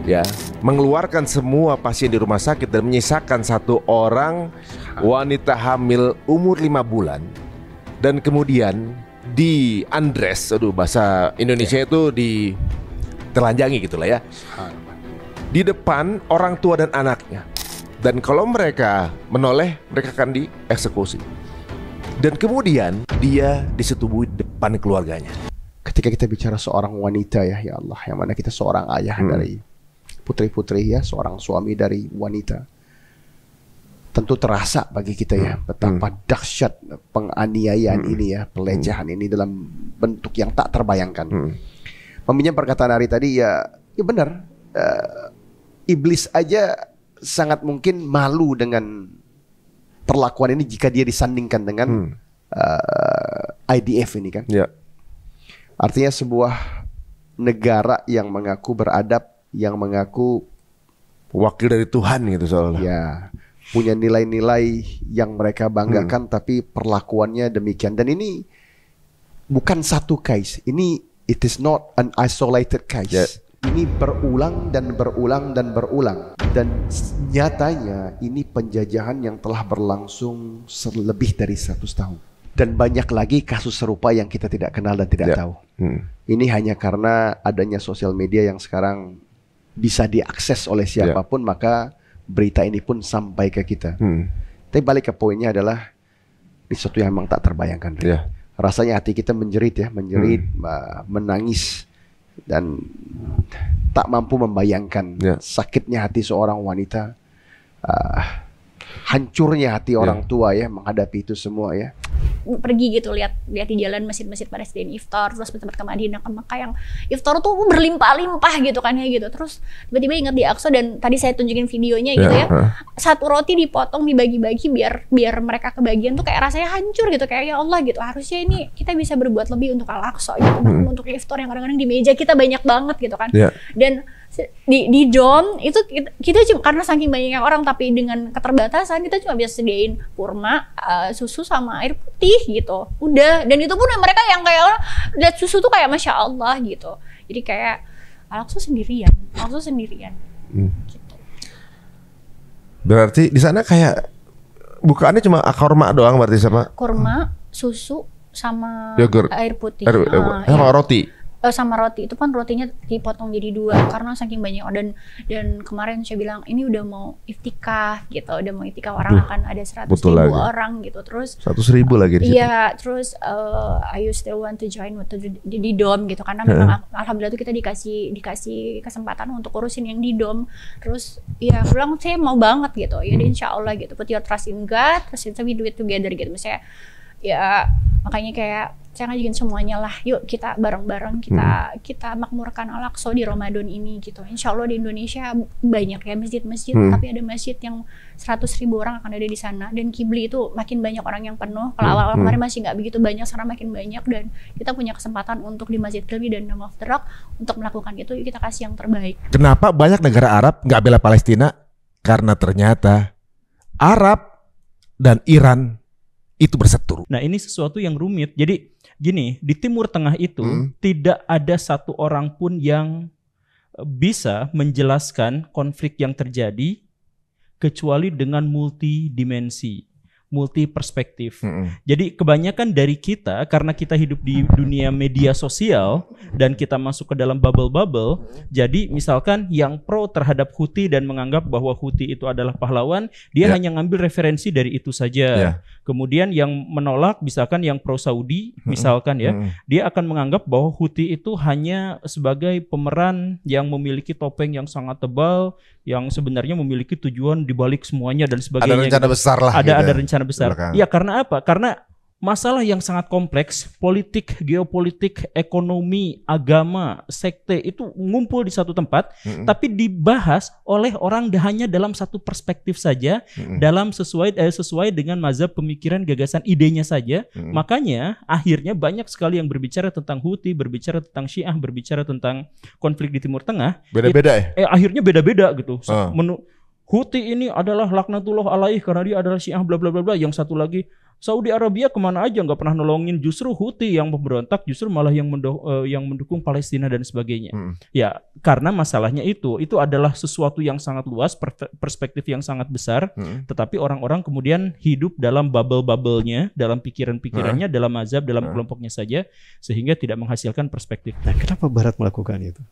S1: ya mengeluarkan semua pasien di rumah sakit dan menyisakan satu orang wanita hamil umur 5 bulan dan kemudian di undress, aduh bahasa Indonesia itu ditelanjangi gitulah ya, di depan orang tua dan anaknya. Dan kalau mereka menoleh, mereka akan dieksekusi. Dan kemudian dia disetubuhi depan keluarganya.
S15: Ketika kita bicara seorang wanita ya Allah, yang mana kita seorang ayah dari putri-putri ya, seorang suami dari wanita, tentu terasa bagi kita ya betapa dahsyat penganiayaan ini ya, pelecehan ini dalam bentuk yang tak terbayangkan. Meminjam perkataan Ari tadi ya benar, iblis aja sangat mungkin malu dengan perlakuan ini jika dia disandingkan dengan IDF ini kan. Artinya sebuah negara yang mengaku beradab, yang mengaku
S1: wakil dari Tuhan gitu soalnya.
S15: Ya, punya nilai-nilai yang mereka banggakan, tapi perlakuannya demikian. Dan ini bukan satu case. Ini it is not an isolated case. Ini berulang dan berulang dan berulang. Dan nyatanya ini penjajahan yang telah berlangsung lebih dari 100 tahun. Dan banyak lagi kasus serupa yang kita tidak kenal dan tidak tahu. Ini hanya karena adanya sosial media yang sekarang bisa diakses oleh siapapun, maka berita ini pun sampai ke kita. Tapi balik ke poinnya adalah ini sesuatu yang memang tak terbayangkan. Rasanya hati kita menjerit ya, menangis. Dan tak mampu membayangkan sakitnya hati seorang wanita, hancurnya hati orang tua ya menghadapi itu semua ya.
S3: Pergi gitu lihat di jalan masjid-masjid Palestina iftar, terus tempat ke Madinah, ke Mekah yang iftar tuh berlimpah-limpah gitu kan ya gitu. Terus tiba-tiba ingat di Aqsa, dan tadi saya tunjukin videonya gitu ya. Satu roti dipotong dibagi-bagi biar mereka kebagian tuh kayak rasanya hancur gitu, kayak ya Allah gitu. Harusnya ini kita bisa berbuat lebih untuk Al-Aqsa gitu, bahkan untuk iftar yang kadang-kadang di meja kita banyak banget gitu kan. Dan di dom itu kita cuma karena saking banyaknya orang, tapi dengan keterbatasan kita cuma bisa sediain kurma, susu sama air putih gitu. Udah, dan itu pun mereka yang kayak lihat susu tuh kayak Masya Allah gitu. Jadi kayak Al-Aqsa sendirian. Gitu.
S1: Berarti di sana kayak bukaannya cuma kurma doang berarti sama
S3: kurma, susu sama
S1: yogurt,
S3: air putih.
S1: Sama roti.
S3: Sama roti itu kan rotinya dipotong jadi 2 karena saking banyak. Dan kemarin saya bilang ini udah mau iftikaf gitu, udah mau iftikaf, orang akan ada 100.000 orang gitu. Terus
S1: 100.000 lagi di situ.
S3: Iya, terus I still want to join di dom gitu, karena memang alhamdulillah tuh kita dikasih kesempatan untuk urusin yang di dom. Terus ya bilang saya mau banget gitu ya, insya Allah gitu, put your trust in God, terus we do it together gitu. Misalnya ya makanya kayak saya ngajakin semuanya lah, yuk kita bareng-bareng kita makmurkan Al-Aqsa di Ramadan ini gitu. Insya Allah di Indonesia banyak ya masjid-masjid, tapi ada masjid yang 100.000 orang akan ada di sana, dan Kibli itu makin banyak orang yang penuh. Kalau awal kemarin masih nggak begitu banyak, sekarang makin banyak, dan kita punya kesempatan untuk di Masjid Kibli dan Dome of the Rock untuk melakukan itu. Yuk kita kasih yang terbaik.
S1: Kenapa banyak negara Arab nggak bela Palestina? Karena ternyata Arab dan Iran itu berseteru.
S21: Nah, ini sesuatu yang rumit. Jadi gini, di Timur Tengah itu tidak ada satu orang pun yang bisa menjelaskan konflik yang terjadi kecuali dengan multidimensi, multi perspektif. Jadi kebanyakan dari kita, karena kita hidup di dunia media sosial dan kita masuk ke dalam bubble-bubble, jadi misalkan yang pro terhadap Houthi dan menganggap bahwa Houthi itu adalah pahlawan, dia hanya ngambil referensi dari itu saja. Kemudian yang menolak, misalkan yang pro Saudi, misalkan ya, dia akan menganggap bahwa Houthi itu hanya sebagai pemeran yang memiliki topeng yang sangat tebal, yang sebenarnya memiliki tujuan dibalik semuanya dan sebagainya.
S1: Ada rencana besar lah.
S21: Ada rencana besar. Ya karena apa? Karena
S5: masalah yang sangat kompleks, politik, geopolitik, ekonomi, agama, sekte itu ngumpul di satu tempat, tapi dibahas oleh orang hanya dalam satu perspektif saja, dalam sesuai dengan mazhab pemikiran, gagasan, idenya saja. Makanya akhirnya banyak sekali yang berbicara tentang Houthi, berbicara tentang Syiah, berbicara tentang konflik di Timur Tengah.
S1: Beda-beda ya?
S5: Akhirnya beda-beda gitu. Houthi ini adalah laknatullah alaih karena dia adalah Syiah bla bla bla bla. Yang satu lagi Saudi Arabia kemana aja nggak pernah nolongin, justru Houthi yang memberontak, justru malah yang mendukung Palestina dan sebagainya. Ya karena masalahnya itu adalah sesuatu yang sangat luas, perspektif yang sangat besar, tetapi orang-orang kemudian hidup dalam bubble-bubble-nya, dalam pikiran-pikirannya, dalam mazhab, dalam kelompoknya saja, sehingga tidak menghasilkan perspektif.
S4: Nah, kenapa Barat melakukan itu?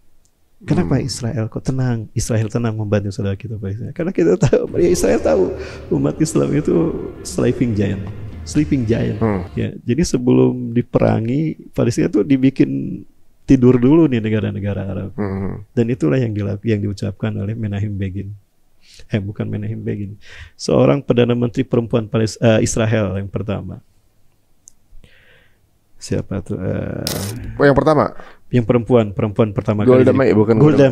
S4: Kenapa Israel kok tenang? Israel tenang membantu saudara kita Palestina. Karena kita tahu, ya Israel tahu umat Islam itu sleeping giant. Ya, jadi sebelum diperangi Palestina itu dibikin tidur dulu nih negara-negara Arab. Dan itulah yang diucapkan oleh Menachem Begin. Bukan Menachem Begin. Seorang perdana menteri perempuan Israel yang pertama. Siapa tuh?
S1: Yang pertama?
S4: Yang perempuan pertama
S1: Golda Meir, bukan
S4: Golda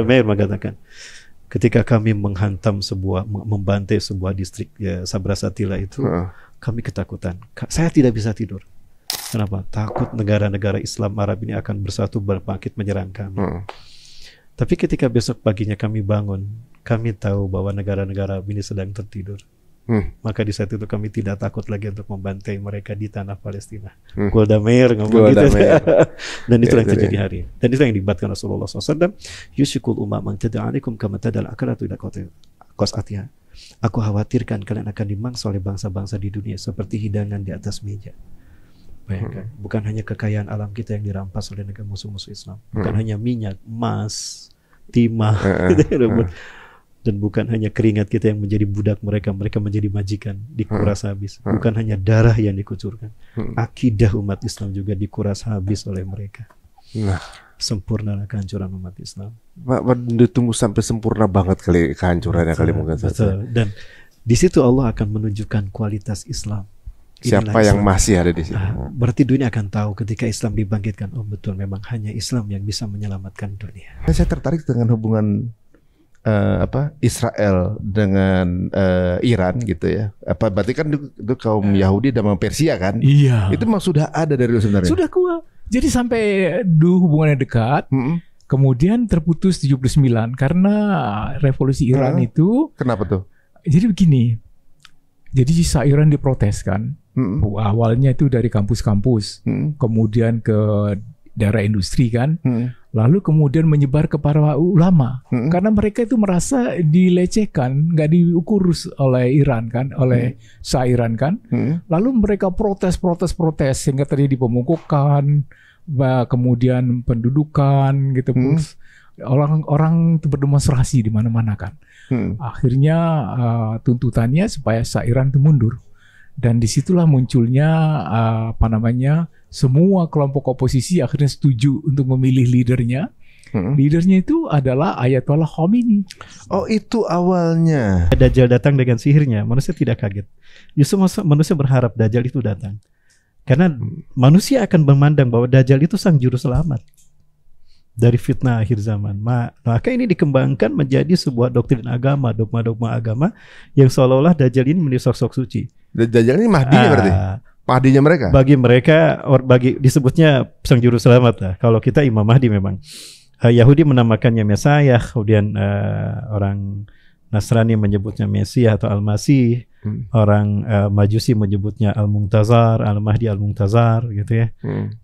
S4: Meir mengatakan, ketika kami menghantam membantai sebuah distrik ya, Sabra Satila itu, kami ketakutan. Saya tidak bisa tidur. Kenapa? Takut negara-negara Islam Arab ini akan bersatu berbangkit menyerang kami. Tapi ketika besok paginya kami bangun, kami tahu bahwa negara-negara Arab ini sedang tertidur. Maka di saat itu kami tidak takut lagi untuk membantai mereka di tanah Palestina. Golda Meir ngomong gitu. Dan itu yang terjadi hari ini. Dan itu yang dibatkan Rasulullah SAW. Yushikul umma man tada'alikum kama tada'al akalatu ila qas'atiha. Aku khawatirkan kalian akan dimangsa oleh bangsa-bangsa di dunia seperti hidangan di atas meja. Bayangkan, bukan hanya kekayaan alam kita yang dirampas oleh negara musuh-musuh Islam. Bukan hanya minyak, emas, timah, dan bukan hanya keringat kita yang menjadi budak mereka menjadi majikan, dikuras habis. Bukan hanya darah yang dikucurkan, akidah umat Islam juga dikuras habis oleh mereka. Sempurna kehancuran umat Islam.
S1: Ditunggu sampai sempurna banget kali kehancurannya kali mungkin.
S4: Dan di situ Allah akan menunjukkan kualitas Islam.
S1: Siapa yang masih ada di sini?
S4: Berarti dunia akan tahu ketika Islam dibangkitkan. Oh betul, memang hanya Islam yang bisa menyelamatkan dunia.
S1: Saya tertarik dengan hubungan Israel dengan Iran gitu ya. Berarti kan itu kaum Yahudi dan Persia kan?
S23: Iya.
S1: Itu memang sudah ada dari dulu sebenarnya.
S23: Sudah kuat. Jadi sampai dulu hubungannya dekat. Kemudian terputus 79 karena revolusi Iran itu.
S1: Kenapa tuh?
S23: Jadi begini. Jadi sisa Iran diprotes kan. Awalnya itu dari kampus-kampus, kemudian ke daerah industri kan. Lalu kemudian menyebar ke para ulama, karena mereka itu merasa dilecehkan, nggak diukur oleh Iran kan, oleh Shah Iran kan. Lalu mereka protes sehingga terjadi pemukukan, kemudian pendudukan gitu. Orang itu berdemonstrasi di mana-mana kan. Akhirnya tuntutannya supaya Shah Iran itu mundur. Dan disitulah munculnya semua kelompok oposisi akhirnya setuju untuk memilih leadernya. Leadernya itu adalah Ayatollah Khomeini.
S1: Oh, itu awalnya.
S4: Dajjal datang dengan sihirnya, manusia tidak kaget. Justru manusia berharap Dajjal itu datang. Karena manusia akan memandang bahwa Dajjal itu sang juru selamat dari fitnah akhir zaman. Maka ini dikembangkan menjadi sebuah doktrin agama, dogma-dogma agama yang seolah-olah Dajjal ini menjadi sosok suci.
S1: Dajjal ini Mahdinya berarti? Mahdinya mereka?
S4: Bagi mereka, disebutnya sang juru selamat lah. Kalau kita Imam Mahdi memang. Yahudi menamakannya Mesias, kemudian orang Nasrani menyebutnya Mesias atau Al-Masih, orang Majusi menyebutnya Al-Muntazar, Al-Mahdi Al-Muntazar gitu ya.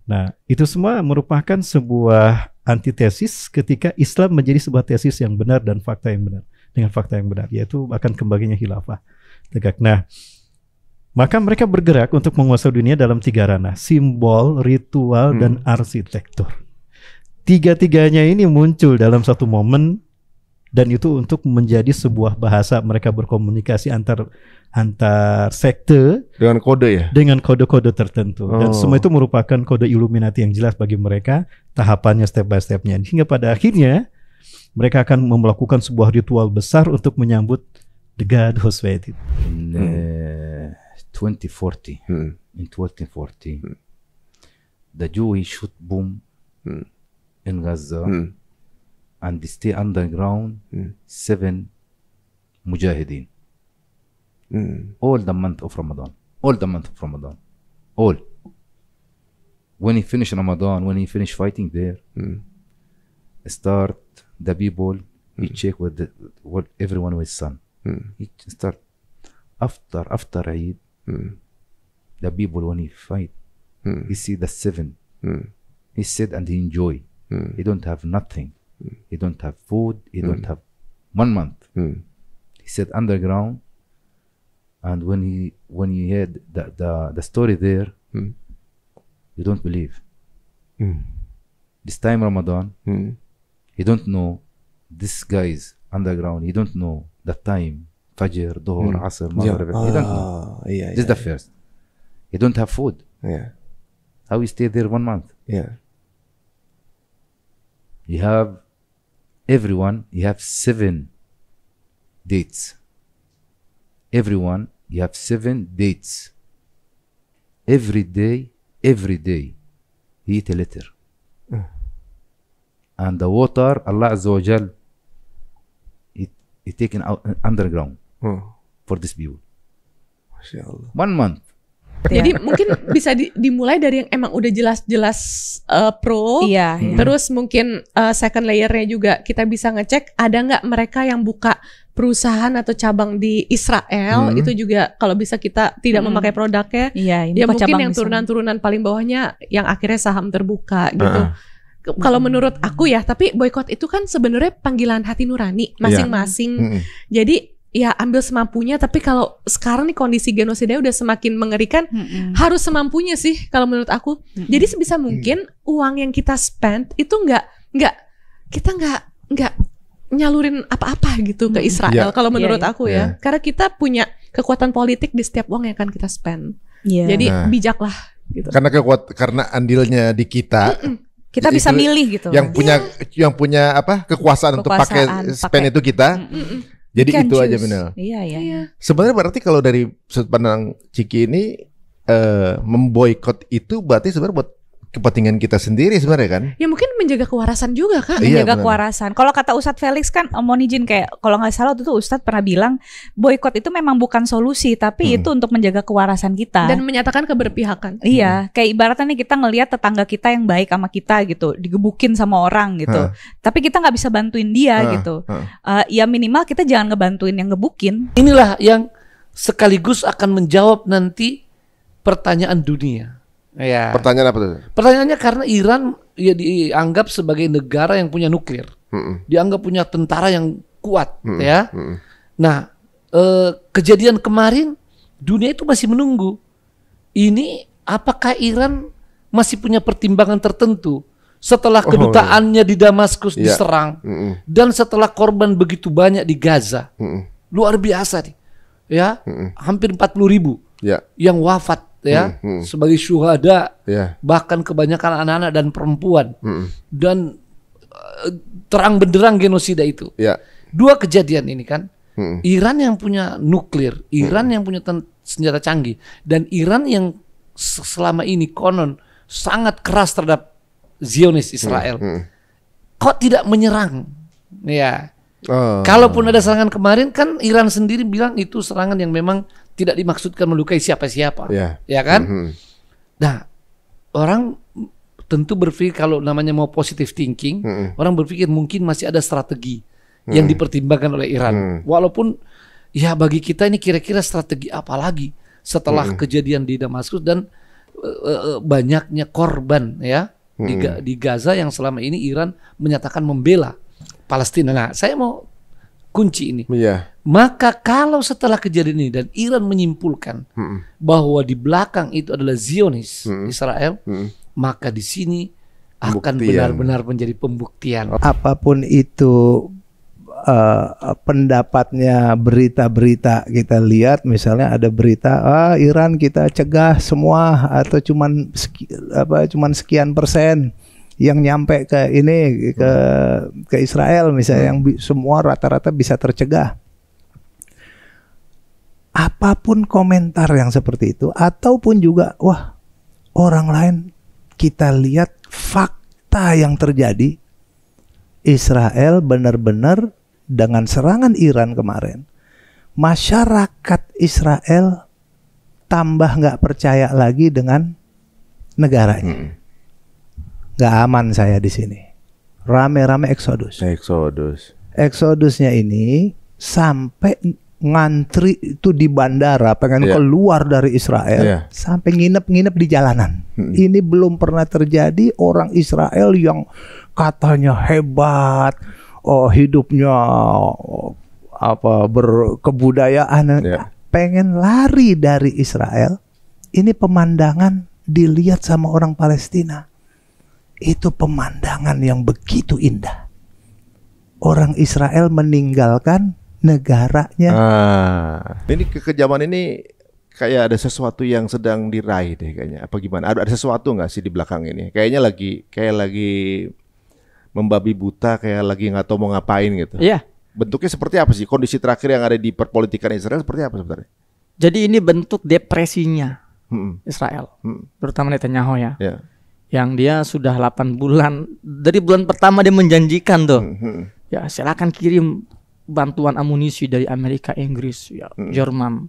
S4: Nah, itu semua merupakan sebuah antitesis ketika Islam menjadi sebuah tesis yang benar dan fakta yang benar. Dengan fakta yang benar, yaitu akan kembalinya khilafah tegak. Nah, maka mereka bergerak untuk menguasai dunia dalam 3 ranah: simbol, ritual, dan arsitektur. Tiga-tiganya ini muncul dalam satu momen, dan itu untuk menjadi sebuah bahasa mereka berkomunikasi antar sekte
S1: dengan kode ya,
S4: dengan kode-kode tertentu. Dan semua itu merupakan kode Illuminati yang jelas bagi mereka, tahapannya step by stepnya, hingga pada akhirnya mereka akan melakukan sebuah ritual besar untuk menyambut the God who's waiting.
S16: 2040
S6: in 2014, the Jewish shoot bomb in Gaza and they stay underground 7 mujahideen. All the month of Ramadan. All. When he finish Ramadan, when he finish fighting there, start the people, he check with what everyone with son. He start after Eid, the people when he fight, he see the 7. He said and he enjoy. He don't have nothing. He don't have food. He don't have 1 month. He said underground, and when he heard the story there, you don't believe. This time Ramadan, he don't know this guy's underground. He don't know the time, Fajr, Dhuhr, Asr, Maghrib. He don't know. This is the first. He don't have food. How he stay there 1 month? You have everyone. You have 7 dates. Everyone, you have 7 dates. Every day, he eat a liter. And the water, Allah Azza wa Jal, he taken out underground for this people. Masya Allah. 1 month.
S7: Jadi mungkin bisa dimulai dari yang emang udah jelas-jelas pro, terus mungkin second layernya juga kita bisa ngecek ada nggak mereka yang buka perusahaan atau cabang di Israel, itu juga kalau bisa kita tidak memakai produknya, ya mungkin yang turunan-turunan paling bawahnya yang akhirnya saham terbuka gitu. Kalau menurut aku ya, tapi boykot itu kan sebenarnya panggilan hati nurani masing-masing. Jadi ya ambil semampunya, tapi kalau sekarang nih kondisi genosida udah semakin mengerikan, harus semampunya sih kalau menurut aku. Jadi sebisa mungkin uang yang kita spend itu kita nggak nyalurin apa-apa gitu ke Israel kalau menurut aku ya. Karena kita punya kekuatan politik di setiap uang yang akan kita spend. Jadi bijaklah gitu.
S1: Karena andilnya di kita.
S7: Kita bisa milih gitu.
S1: Yang punya apa kekuasaan untuk pakai spend itu kita. Jadi itu aja Minel.
S7: Iya.
S1: Sebenarnya berarti kalau dari sudut pandang Ciki ini memboikot itu berarti sebenarnya buat kepentingan kita sendiri sebenarnya kan?
S7: Ya mungkin menjaga kewarasan juga Kak.
S8: Menjaga kewarasan. Kalau kata Ustadz Felix kan, mohon izin kayak kalau nggak salah itu Ustadz pernah bilang boykot itu memang bukan solusi, tapi itu untuk menjaga kewarasan kita
S7: dan menyatakan keberpihakan.
S8: Iya, kayak ibaratnya nih kita ngelihat tetangga kita yang baik sama kita gitu, digebukin sama orang gitu, tapi kita nggak bisa bantuin dia gitu. Ya minimal kita jangan ngebantuin yang ngebukin.
S24: Inilah yang sekaligus akan menjawab nanti pertanyaan dunia. Ya.
S1: Pertanyaan apa tuh?
S24: Pertanyaannya karena Iran ya dianggap sebagai negara yang punya nuklir, dianggap punya tentara yang kuat, ya. Nah, kejadian kemarin dunia itu masih menunggu. Ini apakah Iran masih punya pertimbangan tertentu setelah kedutaannya di Damaskus diserang dan setelah korban begitu banyak di Gaza, luar biasa nih, ya, hampir 40.000 yang wafat. Sebagai syuhada, bahkan kebanyakan anak-anak dan perempuan, dan terang benderang genosida itu. Dua kejadian ini kan, Iran yang punya nuklir, Iran yang punya senjata canggih, dan Iran yang selama ini konon sangat keras terhadap Zionis Israel. Kok tidak menyerang? Ya. Kalaupun ada serangan kemarin kan Iran sendiri bilang itu serangan yang memang tidak dimaksudkan melukai siapa-siapa, ya kan? Nah, orang tentu berpikir kalau namanya mau positive thinking, orang berpikir mungkin masih ada strategi yang dipertimbangkan oleh Iran. Walaupun ya bagi kita ini kira-kira strategi apa lagi setelah kejadian di Damaskus dan banyaknya korban ya di Gaza yang selama ini Iran menyatakan membela Palestina. Nah, saya mau kunci ini. Maka kalau setelah kejadian ini dan Iran menyimpulkan bahwa di belakang itu adalah Zionis Israel, maka di sini akan benar-benar menjadi pembuktian.
S25: Apapun itu pendapatnya berita-berita kita lihat, misalnya ada berita Iran kita cegah semua atau cuman sekian persen yang nyampe ke ini ke Israel misalnya yang semua rata-rata bisa tercegah. apapun komentar yang seperti itu, ataupun juga wah orang lain, kita lihat fakta yang terjadi. Israel benar-benar dengan serangan Iran kemarin, masyarakat Israel tambah nggak percaya lagi dengan negaranya. Nggak aman saya di sini. Rame-rame eksodus. Eksodusnya ini sampai ngantri itu di bandara pengen keluar dari Israel, sampai nginep-nginep di jalanan. Ini belum pernah terjadi. Orang Israel yang katanya hebat, hidupnya berkebudayaan, pengen lari dari Israel. Ini pemandangan dilihat sama orang Palestina. Itu pemandangan yang begitu indah. Orang Israel meninggalkan negaranya.
S1: Ini kekejaman ini kayak ada sesuatu yang sedang diraih deh kayaknya. Apa gimana? Ada sesuatu nggak sih di belakang ini? Kayaknya lagi membabi buta, kayak lagi nggak tahu mau ngapain gitu.
S9: Iya.
S1: Bentuknya seperti apa sih? Kondisi terakhir yang ada di perpolitikan Israel seperti apa sebenarnya?
S9: Jadi ini bentuk depresinya Israel, terutama Netanyahu ya. Yang dia sudah 8 bulan, dari bulan pertama dia menjanjikan tuh, ya silakan kirim bantuan amunisi dari Amerika, Inggris, ya, Jerman,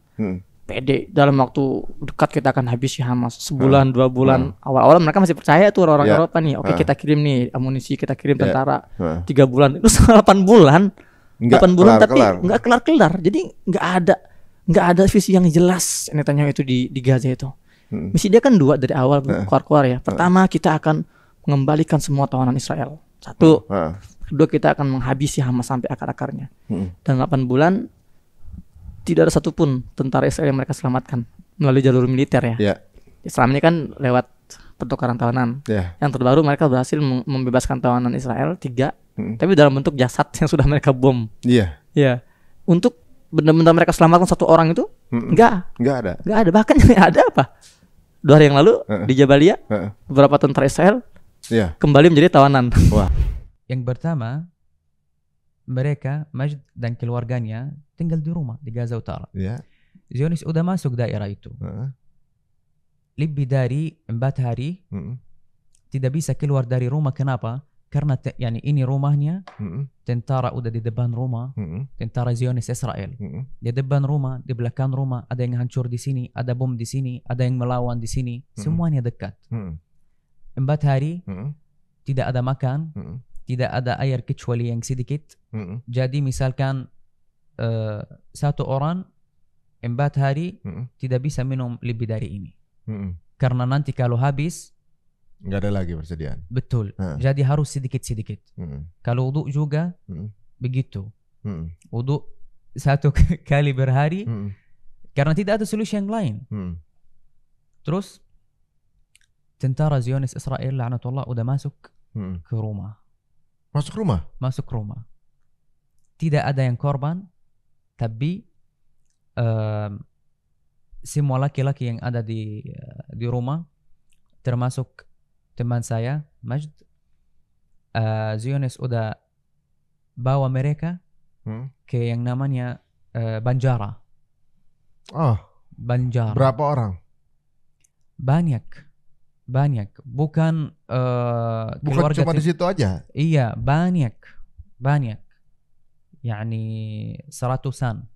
S9: PD, dalam waktu dekat kita akan habisi Hamas. Sebulan, 2 bulan. Awal-awal mereka masih percaya tuh orang Eropa nih. Oke, kita kirim nih amunisi, kita kirim tentara. 3 bulan, itu 8 bulan. 8 bulan tapi nggak kelar-kelar. Jadi nggak ada visi yang jelas Netanyahu itu di Gaza itu. Misi dia kan 2 dari awal keluar-keluar ya. Pertama, kita akan mengembalikan semua tawanan Israel. 1. Kedua, kita akan menghabisi Hamas sampai akar-akarnya. Dan 8 bulan tidak ada satupun tentara Israel yang mereka selamatkan melalui jalur militer ya. Selama ini kan lewat pertukaran tawanan. Yang terbaru mereka berhasil membebaskan tawanan Israel 3, tapi dalam bentuk jasad yang sudah mereka bom. Ya. Untuk benar-benar mereka selamatkan 1 orang itu nggak ada. Bahkan yang ada apa? 2 hari yang lalu di Jabalia beberapa tentara Israel kembali menjadi tawanan.
S10: Yang pertama, mereka Majd dan keluarganya tinggal di rumah di Gaza Utara. Zionis udah masuk daerah itu. Lebih dari 4 hari tidak bisa keluar dari rumah. Kenapa? Karena ini rumahnya, tentara udah di depan rumah, tentara Zionis Israel. Di depan rumah, di belakang rumah, ada yang hancur di sini, ada bom di sini, ada yang melawan di sini, semuanya dekat. 4 hari tidak ada makan, tidak ada air kecuali yang sedikit. Jadi misalkan 1 orang 4 hari tidak bisa minum lebih dari ini. Karena nanti kalau habis
S1: nggak ada lagi persediaan.
S10: Betul. Jadi harus sedikit-sedikit. Kalau wudu juga begitu. Wudu 1 kali berhari karena tidak ada solusi yang lain. Terus tentara Zionis Israel laknatullah udah masuk ke rumah.
S1: Masuk rumah?
S10: Masuk rumah. Tidak ada yang korban, tapi semua laki-laki yang ada di rumah, termasuk teman saya, Majd, Zionis udah bawa mereka ke yang namanya Banjara. Banjara.
S1: Berapa orang?
S10: Banyak. Bukan
S1: bukan cuma di situ aja.
S10: Iya, banyak. Yani 100-an.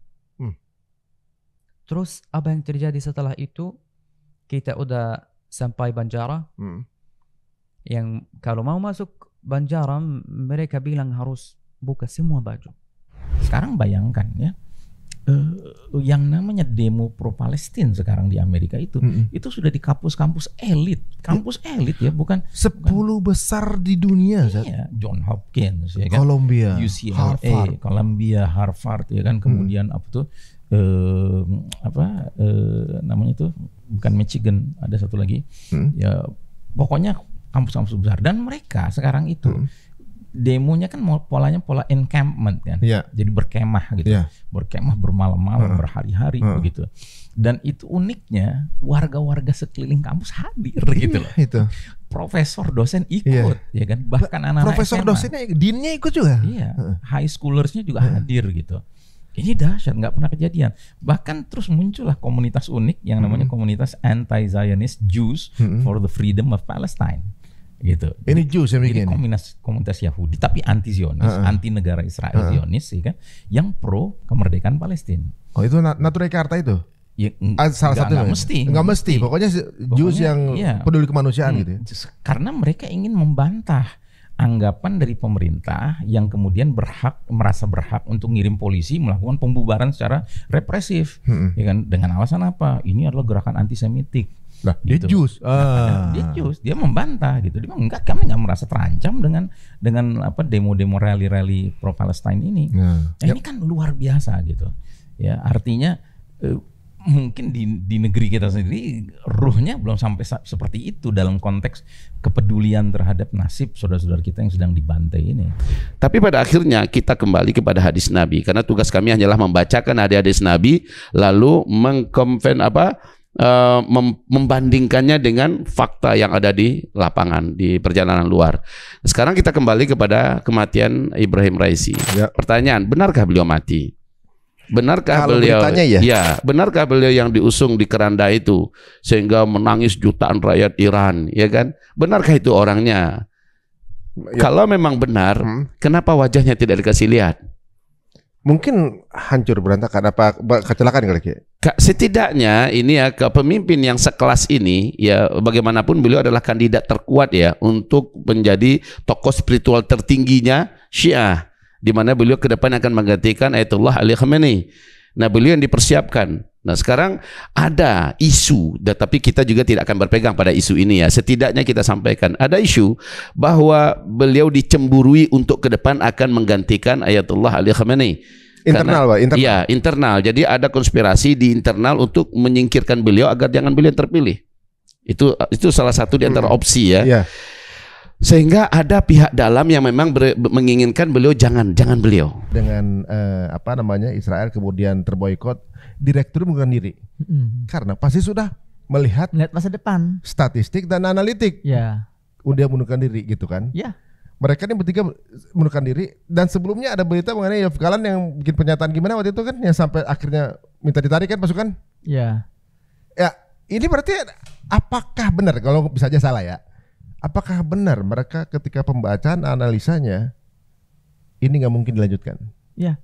S10: Terus apa yang terjadi setelah itu? Kita udah sampai Banjara. Yang kalau mau masuk Banjara, mereka bilang harus buka semua baju.
S5: Sekarang bayangkan ya, yang namanya demo pro Palestina sekarang di Amerika itu sudah di kampus elit ya, bukan
S1: 10 besar di dunia.
S5: Iya, John Hopkins ya kan,
S1: Columbia,
S5: UCLA, Columbia, Harvard ya kan, kemudian apa tuh namanya itu bukan Michigan, ada satu lagi ya, pokoknya kampus-kampus besar. Dan mereka sekarang itu demonya kan polanya pola encampment kan, jadi berkemah gitu, berkemah bermalam-malam, berhari-hari begitu. Dan itu uniknya warga-warga sekeliling kampus hadir gitu loh. Profesor dosen ikut ya kan, bahkan anak-anak
S1: profesor
S5: SMA,
S1: dosennya, deannya ikut juga.
S5: High schoolersnya juga hadir gitu.
S12: Ini dahsyat, nggak pernah kejadian. Bahkan terus muncullah komunitas unik yang namanya komunitas anti-Zionist Jews for the Freedom of Palestine. Gitu.
S1: Ini Jews yang bikin.
S12: Ini komunitas Yahudi tapi anti-Zionis, anti negara Israel Zionis, ya kan, yang pro kemerdekaan Palestina.
S1: Oh, itu Nature Karta itu?
S12: Ya,
S1: salah satu. Nggak mesti. Pokoknya Jews yang peduli kemanusiaan gitu.
S12: Karena mereka ingin membantah anggapan dari pemerintah yang kemudian merasa berhak untuk ngirim polisi melakukan pembubaran secara represif, ya kan, dengan alasan apa? Ini adalah gerakan antisemitik.
S1: Nah,
S12: gitu. Dia Jews, dia membantah gitu. Dia bilang enggak, kami nggak merasa terancam dengan apa demo-demo rally pro Palestine ini. Ini kan luar biasa gitu. Ya, artinya mungkin di negeri kita sendiri ruhnya belum sampai seperti itu dalam konteks kepedulian terhadap nasib saudara-saudara kita yang sedang dibantai ini.
S18: Tapi pada akhirnya kita kembali kepada hadis Nabi, karena tugas kami hanyalah membacakan hadis Nabi lalu membandingkannya dengan fakta yang ada di lapangan, di perjalanan luar. Sekarang kita kembali kepada kematian Ibrahim Raisi. Pertanyaan, benarkah beliau mati? Benarkah kalau beliau benarkah beliau yang diusung di keranda itu sehingga menangis jutaan rakyat Iran, ya kan? Benarkah itu orangnya? Kalau memang benar, kenapa wajahnya tidak dikasih lihat?
S1: Mungkin hancur berantakan apa kecelakaan kali.
S18: Setidaknya ini ya, ke pemimpin yang sekelas ini ya, bagaimanapun beliau adalah kandidat terkuat ya untuk menjadi tokoh spiritual tertingginya Syiah, di mana beliau ke depan akan menggantikan Ayatullah Ali Khamenei. Nah, beliau yang dipersiapkan. Nah, sekarang ada isu, tapi kita juga tidak akan berpegang pada isu ini ya. Setidaknya kita sampaikan ada isu bahwa beliau dicemburui untuk ke depan akan menggantikan Ayatullah Ali Khamenei.
S1: Internal, Pak, internal.
S18: Iya, internal. Jadi ada konspirasi di internal untuk menyingkirkan beliau agar jangan beliau terpilih. Itu salah satu di antara opsi ya. Sehingga ada pihak dalam yang memang menginginkan beliau jangan beliau.
S1: Dengan Israel kemudian terboikot, direktur mengundurkan diri. Karena pasti sudah melihat
S9: masa depan,
S1: statistik dan analitik. Udah mengundurkan diri gitu kan. Mereka ini bertiga mengundurkan diri, dan sebelumnya ada berita mengenai Yoav Galan yang bikin pernyataan gimana waktu itu kan, yang sampai akhirnya minta ditarik kan pasukan. Ya, ini berarti apakah benar, kalau bisa aja salah ya, apakah benar mereka ketika pembacaan analisanya ini nggak mungkin dilanjutkan?
S9: Ya,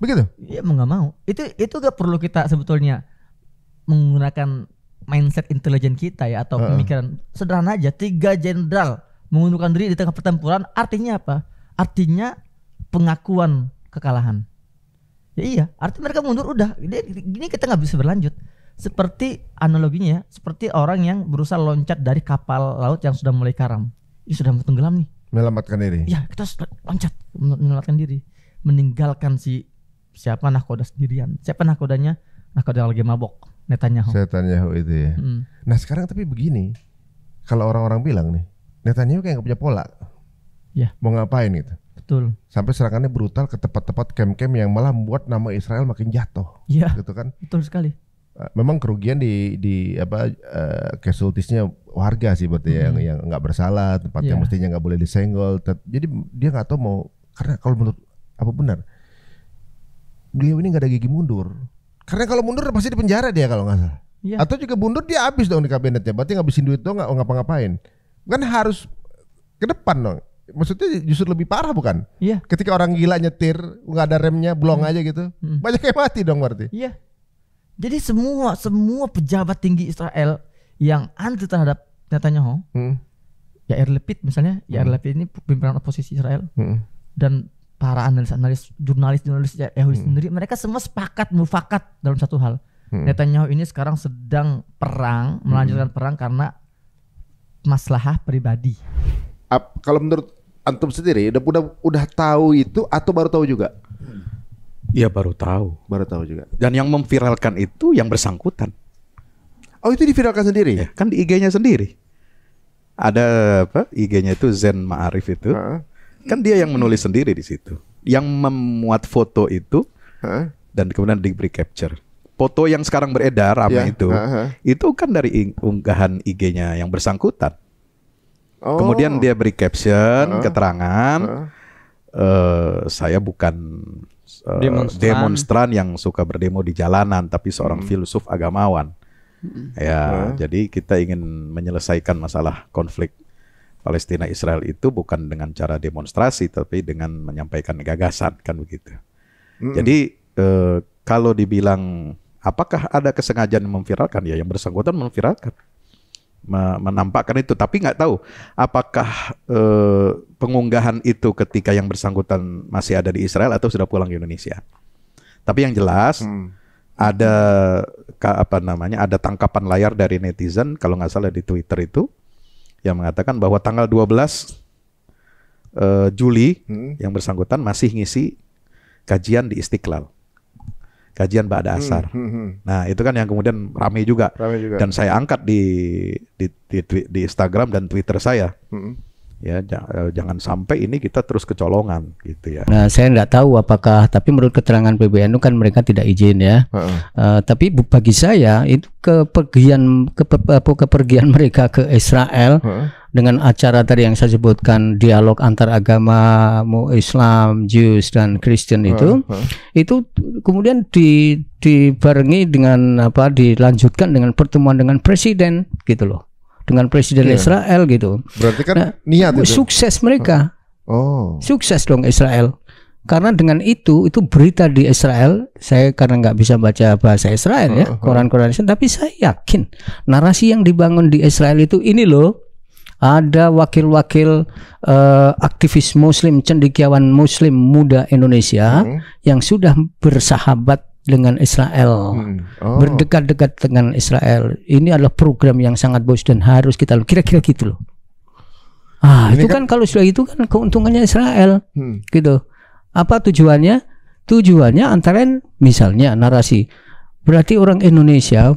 S1: begitu?
S9: Iya, mau nggak mau. Itu gak perlu kita sebetulnya menggunakan mindset intelijen kita ya, atau pemikiran sederhana aja. 3 jenderal mengundurkan diri di tengah pertempuran, artinya apa? Artinya pengakuan kekalahan. Ya iya, artinya mereka mundur, udah. Ini kita nggak bisa berlanjut. Seperti analoginya, seperti orang yang berusaha loncat dari kapal laut yang sudah mulai karam. Ini sudah mau tenggelam nih.
S1: Menyelamatkan diri.
S9: Ya, kita loncat menyelamatkan diri, meninggalkan siapa nahkoda sendirian. Siapa nahkodanya? Nahkoda yang lagi mabok, Netanyahu.
S1: Netanyahu itu ya. Nah sekarang tapi begini, kalau orang-orang bilang nih, Netanyahu kayak nggak punya pola. Mau ngapain gitu?
S9: Betul.
S1: Sampai serangannya brutal ke tempat-tempat camp-camp yang malah membuat nama Israel makin jatuh. Gitu kan?
S9: Betul sekali.
S1: Memang kerugian di casualtiesnya warga sih berarti yang nggak bersalah, tempat yang mestinya nggak boleh disenggol. Jadi dia nggak tahu mau, karena kalau menurut apa benar beliau ini nggak ada gigi mundur. Karena kalau mundur pasti di penjara dia kalau nggak salah. Atau juga mundur dia habis dong di kabinetnya. Berarti ngabisin duit dong, nggak ngapa-ngapain. Kan harus ke depan dong. Maksudnya justru lebih parah bukan? Ketika orang gila nyetir nggak ada remnya, blong aja gitu, banyak yang mati dong berarti.
S9: Jadi semua pejabat tinggi Israel yang anti terhadap Netanyahu, Yair Lapid misalnya, Yair Lapid ini pimpinan oposisi Israel, dan para analis, jurnalis Yahudi sendiri, mereka semua mufakat dalam satu hal. Netanyahu ini sekarang sedang perang, melanjutkan perang karena maslahah pribadi.
S1: Kalau menurut antum sendiri udah tahu itu atau baru tahu juga?
S4: Ya baru tahu.
S1: Baru tahu juga.
S4: Dan yang memviralkan itu yang bersangkutan.
S1: Oh, itu diviralkan sendiri?
S4: Ya, kan di IG-nya sendiri. Ada apa? IG-nya itu Zen Ma'arif itu. Kan dia yang menulis sendiri di situ. Yang memuat foto itu dan kemudian diberi capture. Foto yang sekarang beredar ramai itu kan dari unggahan IG-nya yang bersangkutan. Kemudian dia beri caption, keterangan, saya bukan
S11: demonstran yang suka berdemo di jalanan, tapi seorang filsuf agamawan. Jadi kita ingin menyelesaikan masalah konflik Palestina Israel itu bukan dengan cara demonstrasi, tapi dengan menyampaikan gagasan, kan begitu. Jadi kalau dibilang apakah ada kesengajaan memviralkan, ya yang bersangkutan memviralkan, menampakkan itu, tapi nggak tahu apakah pengunggahan itu ketika yang bersangkutan masih ada di Israel atau sudah pulang ke Indonesia. Tapi yang jelas ada ada tangkapan layar dari netizen, kalau nggak salah di Twitter itu, yang mengatakan bahwa tanggal 12 Juli yang bersangkutan masih ngisi kajian di Istiqlal. Kajian Ba'da Asar. Nah, itu kan yang kemudian ramai juga. Dan saya angkat di Instagram dan Twitter saya. Ya, jangan sampai ini kita terus kecolongan gitu ya.
S13: Nah, saya nggak tahu apakah, tapi menurut keterangan PBNU kan mereka tidak izin ya. Tapi bagi saya itu kepergian mereka ke Israel dengan acara tadi yang saya sebutkan, dialog antar agama Islam, Jews dan Kristen itu kemudian dibarengi dengan dilanjutkan dengan pertemuan dengan presiden gitu loh. Dengan presiden Israel gitu.
S1: Berarti kan niat itu.
S13: Sukses mereka. Sukses dong Israel. Karena dengan itu berita di Israel, saya karena nggak bisa baca bahasa Israel ya, koran-koran Israel, tapi saya yakin narasi yang dibangun di Israel itu ini loh, ada wakil-wakil aktivis Muslim, cendekiawan Muslim muda Indonesia yang sudah bersahabat dengan Israel, berdekat-dekat dengan Israel. Ini adalah program yang sangat bagus dan harus kita kira-kira gitu loh. Itu kan kalau sudah itu kan keuntungannya Israel, gitu. Apa tujuannya? Tujuannya antara misalnya narasi. Berarti orang Indonesia,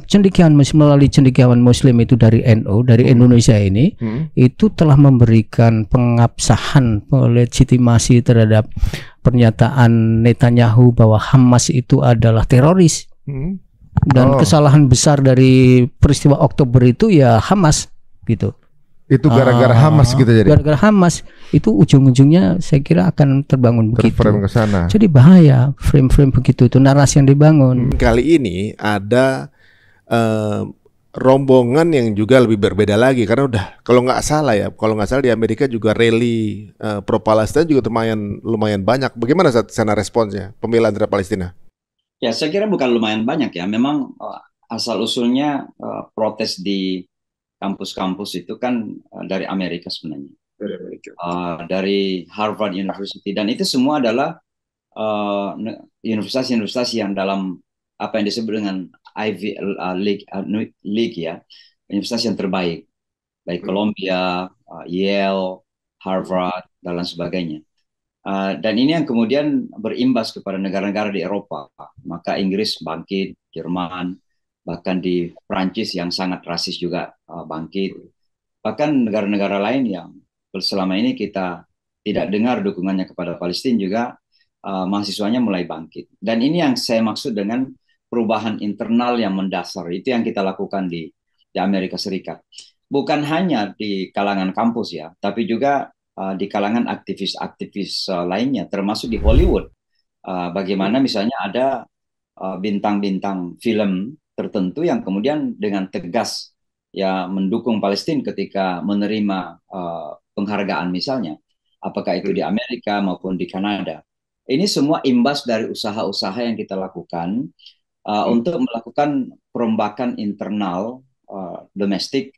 S13: melalui cendekiawan Muslim itu dari NU, dari Indonesia ini, itu telah memberikan pengabsahan, legitimasi terhadap pernyataan Netanyahu bahwa Hamas itu adalah teroris. Dan kesalahan besar dari peristiwa Oktober itu ya Hamas, gitu.
S1: Itu gara-gara Hamas gitu jadi.
S13: Gara-gara Hamas itu ujung-ujungnya saya kira akan terbangun begitu.
S1: Frame ke sana.
S13: Jadi bahaya frame-frame begitu itu narasi yang dibangun.
S1: Kali ini ada rombongan yang juga lebih berbeda lagi karena udah kalau nggak salah di Amerika juga rally pro Palestina juga lumayan banyak. Bagaimana sana responsnya pembela antara Palestina?
S14: Ya saya kira bukan lumayan banyak ya. Memang asal usulnya protes di kampus-kampus itu kan dari Amerika sebenarnya, dari Harvard University, dan itu semua adalah universitas-universitas yang dalam apa yang disebut dengan Ivy League ya, universitas yang terbaik, baik Columbia, Yale, Harvard dan lain sebagainya. Dan ini yang kemudian berimbas kepada negara-negara di Eropa, maka Inggris bangkit, Jerman, bahkan di Prancis yang sangat rasis juga bangkit. Bahkan negara-negara lain yang selama ini kita tidak dengar dukungannya kepada Palestina juga mahasiswanya mulai bangkit. Dan ini yang saya maksud dengan perubahan internal yang mendasar. Itu yang kita lakukan di Amerika Serikat. Bukan hanya di kalangan kampus ya, tapi juga di kalangan aktivis-aktivis lainnya, termasuk di Hollywood. Bagaimana misalnya ada bintang-bintang film tertentu yang kemudian dengan tegas ya mendukung Palestina ketika menerima penghargaan misalnya, apakah itu di Amerika maupun di Kanada. Ini semua imbas dari usaha-usaha yang kita lakukan untuk melakukan perombakan internal domestik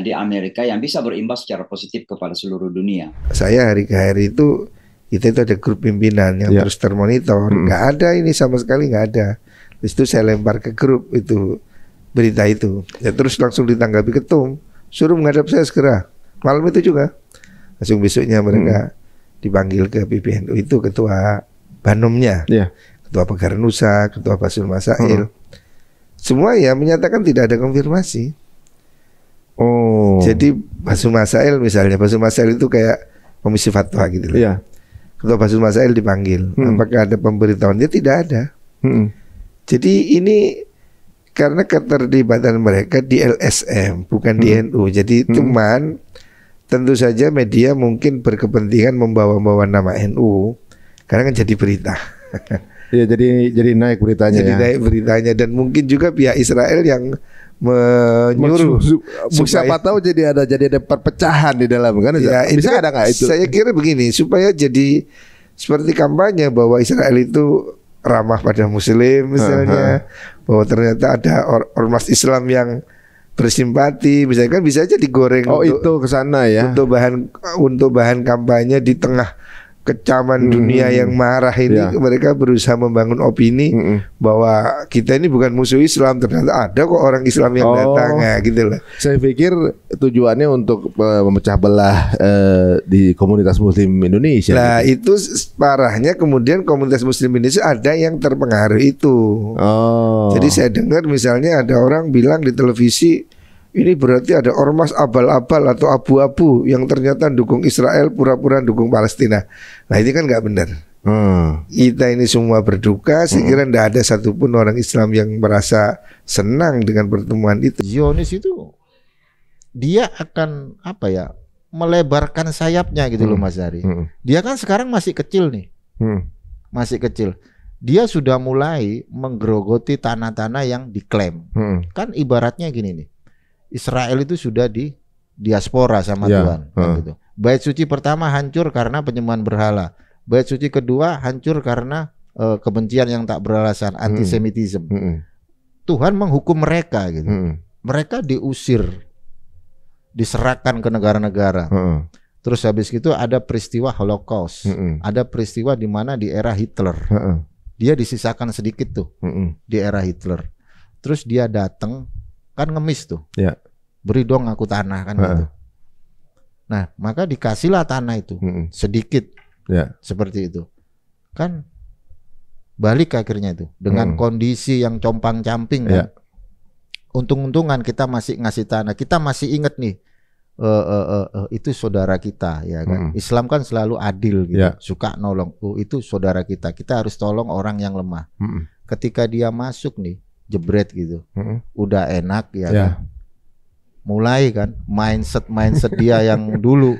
S14: di Amerika yang bisa berimbas secara positif kepada seluruh dunia.
S25: Saya hari ke hari itu ada grup pimpinan yang terus termonitor. Nggak ada ini sama sekali, nggak ada. Terus itu saya lempar ke grup itu berita itu. Ya terus langsung ditanggapi ketum, suruh menghadap saya segera. Malam itu juga. Langsung besoknya mereka dipanggil ke PBNU, itu ketua Banomnya, ketua Pegarunusa, ketua Basul Masail. Semua ya menyatakan tidak ada konfirmasi. Jadi Basul Masail misalnya, Basul Masail itu kayak komisi fatwa gitu loh. Ketua Basul Masail dipanggil, apakah ada pemberitahuan? Dia tidak ada. Jadi ini karena keterlibatan mereka di LSM bukan di NU. Jadi cuman tentu saja media mungkin berkepentingan membawa-bawa nama NU karena kan jadi berita.
S1: Iya, jadi naik beritanya.
S2: Jadi naik beritanya, dan mungkin juga pihak Israel yang menyuruh
S1: siapa tahu jadi ada perpecahan di dalam kan.
S2: Ya,
S1: bisa ada nggak itu?
S2: Saya kira begini, supaya jadi seperti kampanye bahwa Israel itu ramah pada Muslim misalnya, bahwa ternyata ada ormas Islam yang bersimpati, misalnya kan bisa aja digoreng.
S1: Itu kesana ya.
S2: Untuk bahan kampanye di tengah kecaman dunia yang marah ini, mereka berusaha membangun opini bahwa kita ini bukan musuh Islam, ternyata ada kok orang Islam yang datang, ya gitu loh.
S1: Saya pikir tujuannya untuk memecah belah di komunitas Muslim Indonesia.
S2: Nah itu parahnya, kemudian komunitas Muslim Indonesia ada yang terpengaruh itu. Jadi saya dengar misalnya ada orang bilang di televisi, ini berarti ada ormas abal-abal atau abu-abu yang ternyata dukung Israel, pura-pura dukung Palestina. Nah ini kan nggak benar. Kita ini semua berduka. Saya kira tidak ada satupun orang Islam yang merasa senang dengan pertemuan itu.
S17: Zionis itu dia akan melebarkan sayapnya gitu loh Mas Ari. Dia kan sekarang masih kecil nih, masih kecil. Dia sudah mulai menggerogoti tanah-tanah yang diklaim. Kan ibaratnya gini nih. Israel itu sudah di diaspora sama Tuhan kan gitu. Bait suci pertama hancur karena penyembahan berhala. Bait suci kedua hancur karena kebencian yang tak beralasan, antisemitisme. Tuhan menghukum mereka gitu. Mereka diusir, diserahkan ke negara-negara. Terus habis itu ada peristiwa Holocaust. Ada peristiwa di mana di era Hitler. Dia disisakan sedikit tuh di era Hitler. Terus dia datang kan ngemis tuh, beri dong aku tanah kan gitu. Nah maka dikasihlah tanah itu sedikit, seperti itu. Kan balik akhirnya itu dengan kondisi yang compang-camping kan. Untung-untungan kita masih ngasih tanah, kita masih inget nih, itu saudara kita ya kan. Islam kan selalu adil gitu, suka nolong. Itu saudara kita, kita harus tolong orang yang lemah. Ketika dia masuk nih, jebret gitu, udah enak ya kan? Mulai kan mindset dia yang dulu,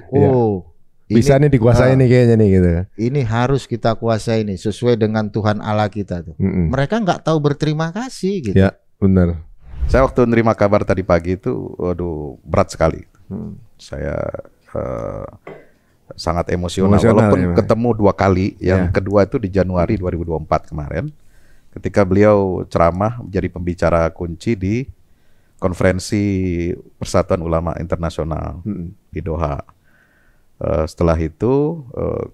S1: bisa nih dikuasai nih kayaknya nih gitu.
S17: Ini harus kita kuasai nih sesuai dengan Tuhan Allah kita tuh. Mereka nggak tahu berterima kasih gitu.
S1: Ya benar.
S11: Saya waktu nerima kabar tadi pagi itu, waduh berat sekali. Saya sangat emosional walaupun ketemu 2 kali. Yang kedua itu di Januari 2024 kemarin. Ketika beliau ceramah menjadi pembicara kunci di konferensi Persatuan Ulama Internasional di Doha. Setelah itu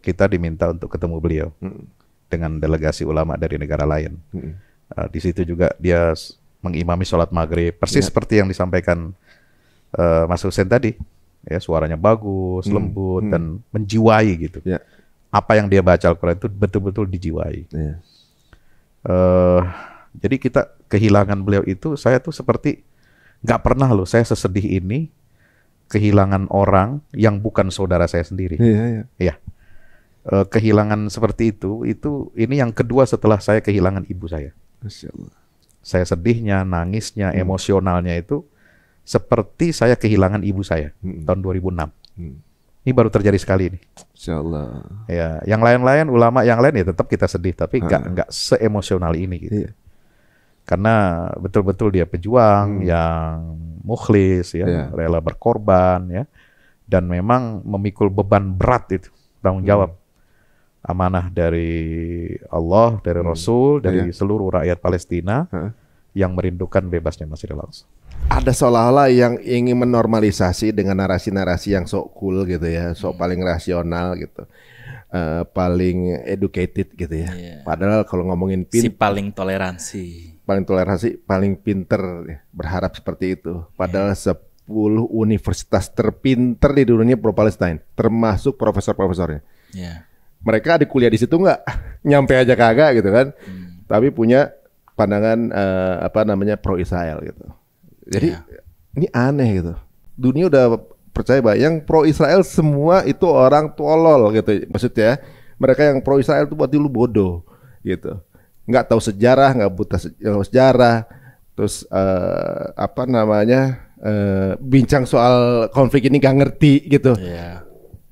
S11: kita diminta untuk ketemu beliau dengan delegasi ulama dari negara lain. Di situ juga dia mengimami sholat maghrib, persis seperti yang disampaikan Mas Hussein tadi. Ya, suaranya bagus, lembut dan menjiwai gitu. Apa yang dia baca Al-Quran itu betul-betul dijiwai. Jadi kita kehilangan beliau itu, saya tuh seperti nggak pernah loh saya sesedih ini kehilangan orang yang bukan saudara saya sendiri. Kehilangan seperti itu ini yang kedua setelah saya kehilangan ibu saya.
S1: Masya Allah.
S11: Saya sedihnya, nangisnya, emosionalnya itu seperti saya kehilangan ibu saya tahun 2006. Ini baru terjadi sekali nih.
S1: Insyaallah.
S11: Ya, yang lain-lain ulama yang lain ya tetap kita sedih, tapi nggak seemosional ini gitu. Karena betul-betul dia pejuang yang mukhlis ya, rela berkorban ya, dan memang memikul beban berat itu, tanggung jawab. Amanah dari Allah, dari Rasul, dari seluruh rakyat Palestina yang merindukan bebasnya Masjidil Aqsa.
S1: Ada seolah-olah yang ingin menormalisasi dengan narasi-narasi yang sok cool gitu ya, sok paling rasional gitu, paling educated gitu ya. Padahal kalau ngomongin
S19: paling toleransi,
S1: paling pinter ya, berharap seperti itu. Padahal 10 universitas terpinter di dunia pro Palestine, termasuk profesor-profesornya. Mereka ada kuliah di situ nggak? Nyampe aja kagak gitu kan? Tapi punya pandangan pro Israel gitu. Jadi ini aneh gitu. Dunia udah percaya bahwa yang pro Israel semua itu orang tolol gitu. Maksudnya mereka yang pro Israel itu berarti lu bodoh gitu. Nggak tahu sejarah, nggak buta sejarah. Terus bincang soal konflik ini nggak ngerti gitu.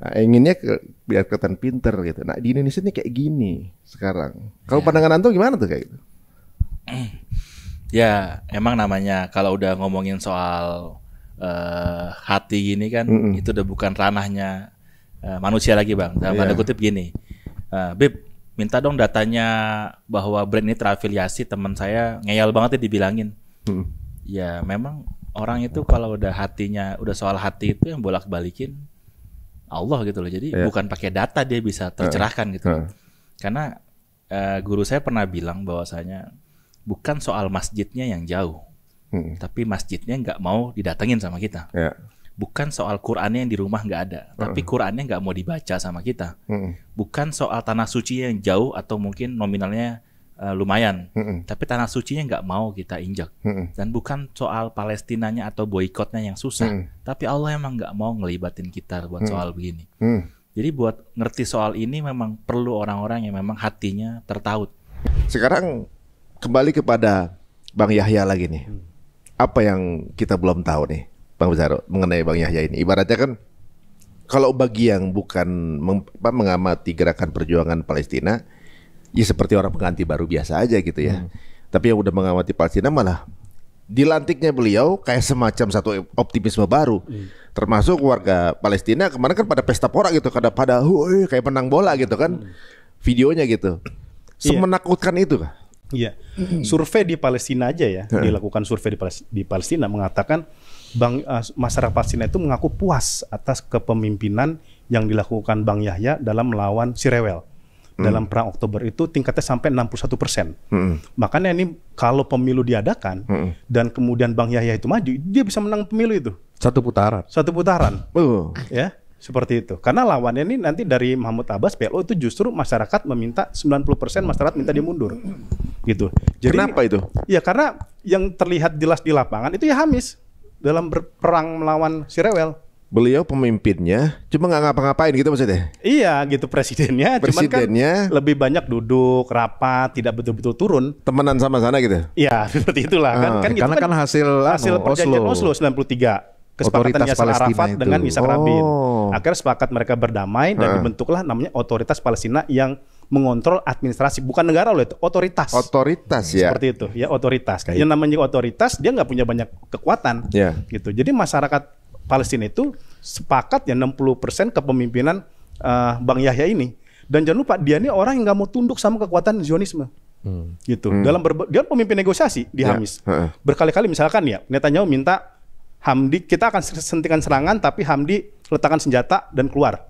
S1: Nah, inginnya biar kelihatan pinter gitu. Nah di Indonesia ini kayak gini sekarang. Kalau pandangan Anto gimana tuh kayak gitu?
S19: Ya emang namanya kalau udah ngomongin soal hati gini kan, itu udah bukan ranahnya manusia lagi bang. Dalam tanda kutip gini, Beb minta dong datanya bahwa brand ini terafiliasi, teman saya ngeyel banget ya dibilangin. Ya memang orang itu kalau udah hatinya, udah soal hati itu yang bolak-balikin Allah gitu loh. Jadi bukan pakai data dia bisa tercerahkan gitu loh. Karena guru saya pernah bilang bahwasanya bukan soal masjidnya yang jauh, tapi masjidnya nggak mau didatengin sama kita. Bukan soal Qurannya yang di rumah nggak ada, tapi Qurannya nggak mau dibaca sama kita. Bukan soal tanah suci yang jauh atau mungkin nominalnya lumayan, tapi tanah sucinya nggak mau kita injak. Dan bukan soal Palestinanya atau boikotnya yang susah, tapi Allah emang nggak mau ngelibatin kita buat soal begini. Jadi buat ngerti soal ini memang perlu orang-orang yang memang hatinya tertaut.
S1: Sekarang kembali kepada Bang Yahya lagi nih. Apa yang kita belum tahu nih, Bang Bezaro, mengenai Bang Yahya ini? Ibaratnya kan, kalau bagi yang bukan mengamati gerakan perjuangan Palestina, ya seperti orang pengganti baru biasa aja gitu ya. Tapi yang udah mengamati Palestina malah dilantiknya beliau kayak semacam satu optimisme baru. Termasuk warga Palestina kemarin kan pada pesta pora gitu, pada kayak menang bola gitu kan, videonya gitu. Semenakutkan itu kah?
S3: Iya, survei di Palestina aja ya, dilakukan survei di Palestina mengatakan masyarakat Palestina itu mengaku puas atas kepemimpinan yang dilakukan Bang Yahya dalam melawan si Rewel. Dalam perang Oktober itu tingkatnya sampai 61%. Makanya ini kalau pemilu diadakan dan kemudian Bang Yahya itu maju, dia bisa menang pemilu itu.
S11: Satu putaran.
S3: Ya. Seperti itu. Karena lawannya ini nanti dari Mahmud Abbas, PLO itu justru masyarakat meminta 90% masyarakat minta dia mundur. Gitu. Jadi,
S1: kenapa itu?
S3: Ya karena yang terlihat jelas di lapangan itu ya Hamis dalam berperang melawan si Rewel.
S1: Beliau pemimpinnya cuma nggak ngapa-ngapain gitu maksudnya?
S3: Iya gitu presidennya. Cuman kan lebih banyak duduk, rapat, tidak betul-betul turun.
S1: Temenan sama sana gitu?
S3: Iya seperti itulah. Kan
S11: karena kan hasil
S3: perjanjian Oslo 93. Kesepakatan Yasser Arafat dengan Yitzhak Rabin. Akhirnya sepakat mereka berdamai dan dibentuklah namanya Otoritas Palestina yang mengontrol administrasi, bukan negara loh itu, otoritas.
S1: Otoritas ya.
S3: Seperti itu, ya otoritas. Yang namanya otoritas dia nggak punya banyak kekuatan, gitu. Jadi masyarakat Palestina itu sepakat ya 60% kepemimpinan Bang Yahya ini. Dan jangan lupa dia ini orang yang nggak mau tunduk sama kekuatan Zionisme. Gitu. Dalam dia pemimpin negosiasi di Hamis. Berkali-kali misalkan ya Netanyahu minta Hamdi, kita akan hentikan serangan tapi Hamdi letakkan senjata dan keluar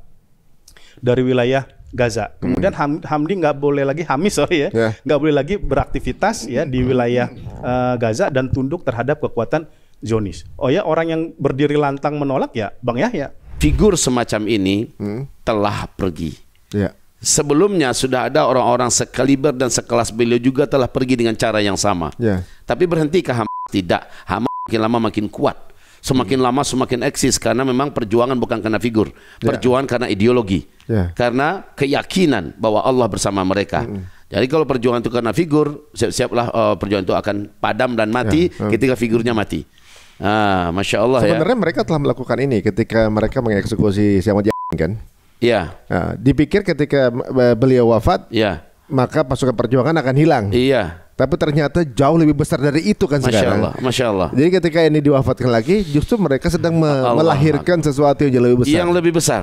S3: dari wilayah Gaza. Kemudian Hamdi nggak boleh lagi nggak boleh lagi beraktivitas ya di wilayah Gaza dan tunduk terhadap kekuatan Zionis. Oh ya, orang yang berdiri lantang menolak ya Bang Yahya.
S18: Figur semacam ini telah pergi. Sebelumnya sudah ada orang-orang sekaliber dan sekelas beliau juga telah pergi dengan cara yang sama. Tapi berhentikah Hamas? Tidak. Hamas makin lama makin kuat. Semakin lama semakin eksis karena memang perjuangan bukan karena figur, perjuangan karena ideologi, karena keyakinan bahwa Allah bersama mereka. Jadi kalau perjuangan itu karena figur, siap-siaplah perjuangan itu akan padam dan mati ketika figurnya mati. Masya Allah.
S1: Sebenarnya mereka telah melakukan ini ketika mereka mengeksekusi Syamud kan?
S18: Iya.
S1: Dipikir ketika beliau wafat, maka pasukan perjuangan akan hilang.
S18: Iya.
S1: Tapi ternyata jauh lebih besar dari itu kan sekarang.
S18: Masya Allah.
S1: Jadi ketika ini diwafatkan lagi, justru mereka sedang melahirkan sesuatu yang jauh lebih besar.
S18: Yang lebih besar.